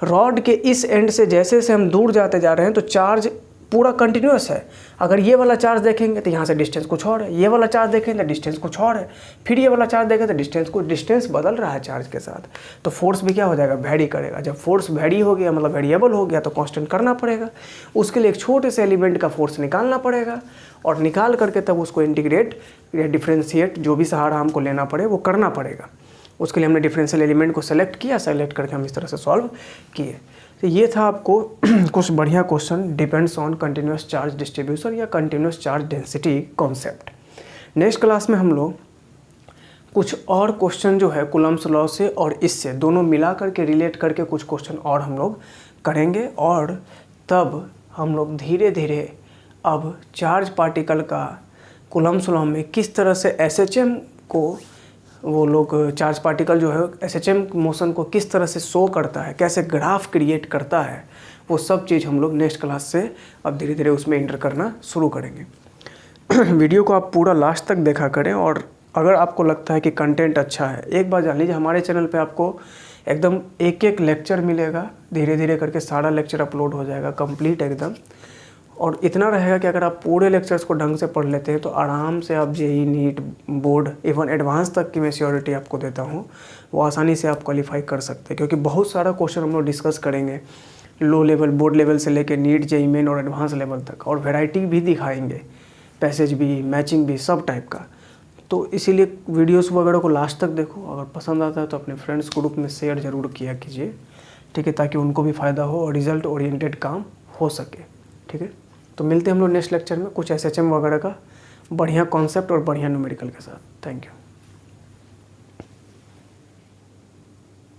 रॉड के इस एंड से जैसे जैसे हम दूर जाते जा रहे हैं तो चार्ज पूरा कंटिन्यूस है। अगर ये वाला चार्ज देखेंगे तो यहाँ से डिस्टेंस कुछ और है, ये वाला चार्ज देखेंगे तो डिस्टेंस कुछ और है, फिर ये वाला चार्ज देखें तो डिस्टेंस बदल रहा है चार्ज के साथ। तो फोर्स भी क्या हो जाएगा, वैरी करेगा। जब फोर्स वैरी हो गया मतलब वेरिएबल हो गया तो कांस्टेंट करना पड़ेगा। उसके लिए एक छोटे से एलिमेंट का फोर्स निकालना पड़ेगा और निकाल करके तब उसको इंटीग्रेट या डिफ्रेंशिएट जो भी सहारा हमको लेना पड़े वो करना पड़ेगा। उसके लिए हमने डिफरेंशियल एलिमेंट को सेलेक्ट किया, सेलेक्ट करके हम इस तरह से सॉल्व किए। तो ये था आपको कुछ बढ़िया question depends on continuous charge distribution या continuous charge density concept. Next class में हम लोग कुछ और क्वेश्चन जो है कूलम्ब्स लॉ से और इससे दोनों मिला करके रिलेट करके कुछ क्वेश्चन और हम लोग करेंगे और तब हम लोग धीरे धीरे अब चार्ज पार्टिकल का कूलम्ब्स लॉ में किस तरह से एसएचएम को वो लोग चार्ज पार्टिकल जो है एसएचएम मोशन को किस तरह से शो करता है, कैसे ग्राफ क्रिएट करता है, वो सब चीज़ हम लोग नेक्स्ट क्लास से अब धीरे धीरे उसमें इंटर करना शुरू करेंगे। वीडियो को आप पूरा लास्ट तक देखा करें और अगर आपको लगता है कि कंटेंट अच्छा है, एक बार जान लीजिए हमारे चैनल पे आपको एकदम एक एक लेक्चर मिलेगा, धीरे धीरे करके सारा लेक्चर अपलोड हो जाएगा कंप्लीट एकदम। और इतना रहेगा कि अगर आप पूरे लेक्चर्स को ढंग से पढ़ लेते हैं तो आराम से आप JEE, NEET, board, even advance तक की मैं श्योरिटी आपको देता हूँ, वो आसानी से आप क्वालिफाई कर सकते हैं। क्योंकि बहुत सारा क्वेश्चन हम लोग डिस्कस करेंगे लो लेवल, बोर्ड लेवल से लेकर नीट, जेईई मेन और एडवांस लेवल तक, और वैरायटी भी दिखाएंगे, पैसेज भी, मैचिंग भी, सब टाइप का। तो इसीलिए वीडियोस वगैरह को लास्ट तक देखो। अगर पसंद आता है तो अपने फ्रेंड्स ग्रुप में शेयर ज़रूर किया कीजिए, ठीक है, ताकि उनको भी फ़ायदा हो और रिजल्ट ओरिएंटेड काम हो सके, ठीक है। तो मिलते हैं हम लोग नेक्स्ट लेक्चर में कुछ एसएचएम वगैरह का बढ़िया कॉन्सेप्ट और बढ़िया न्यूमेरिकल के साथ। Thank you.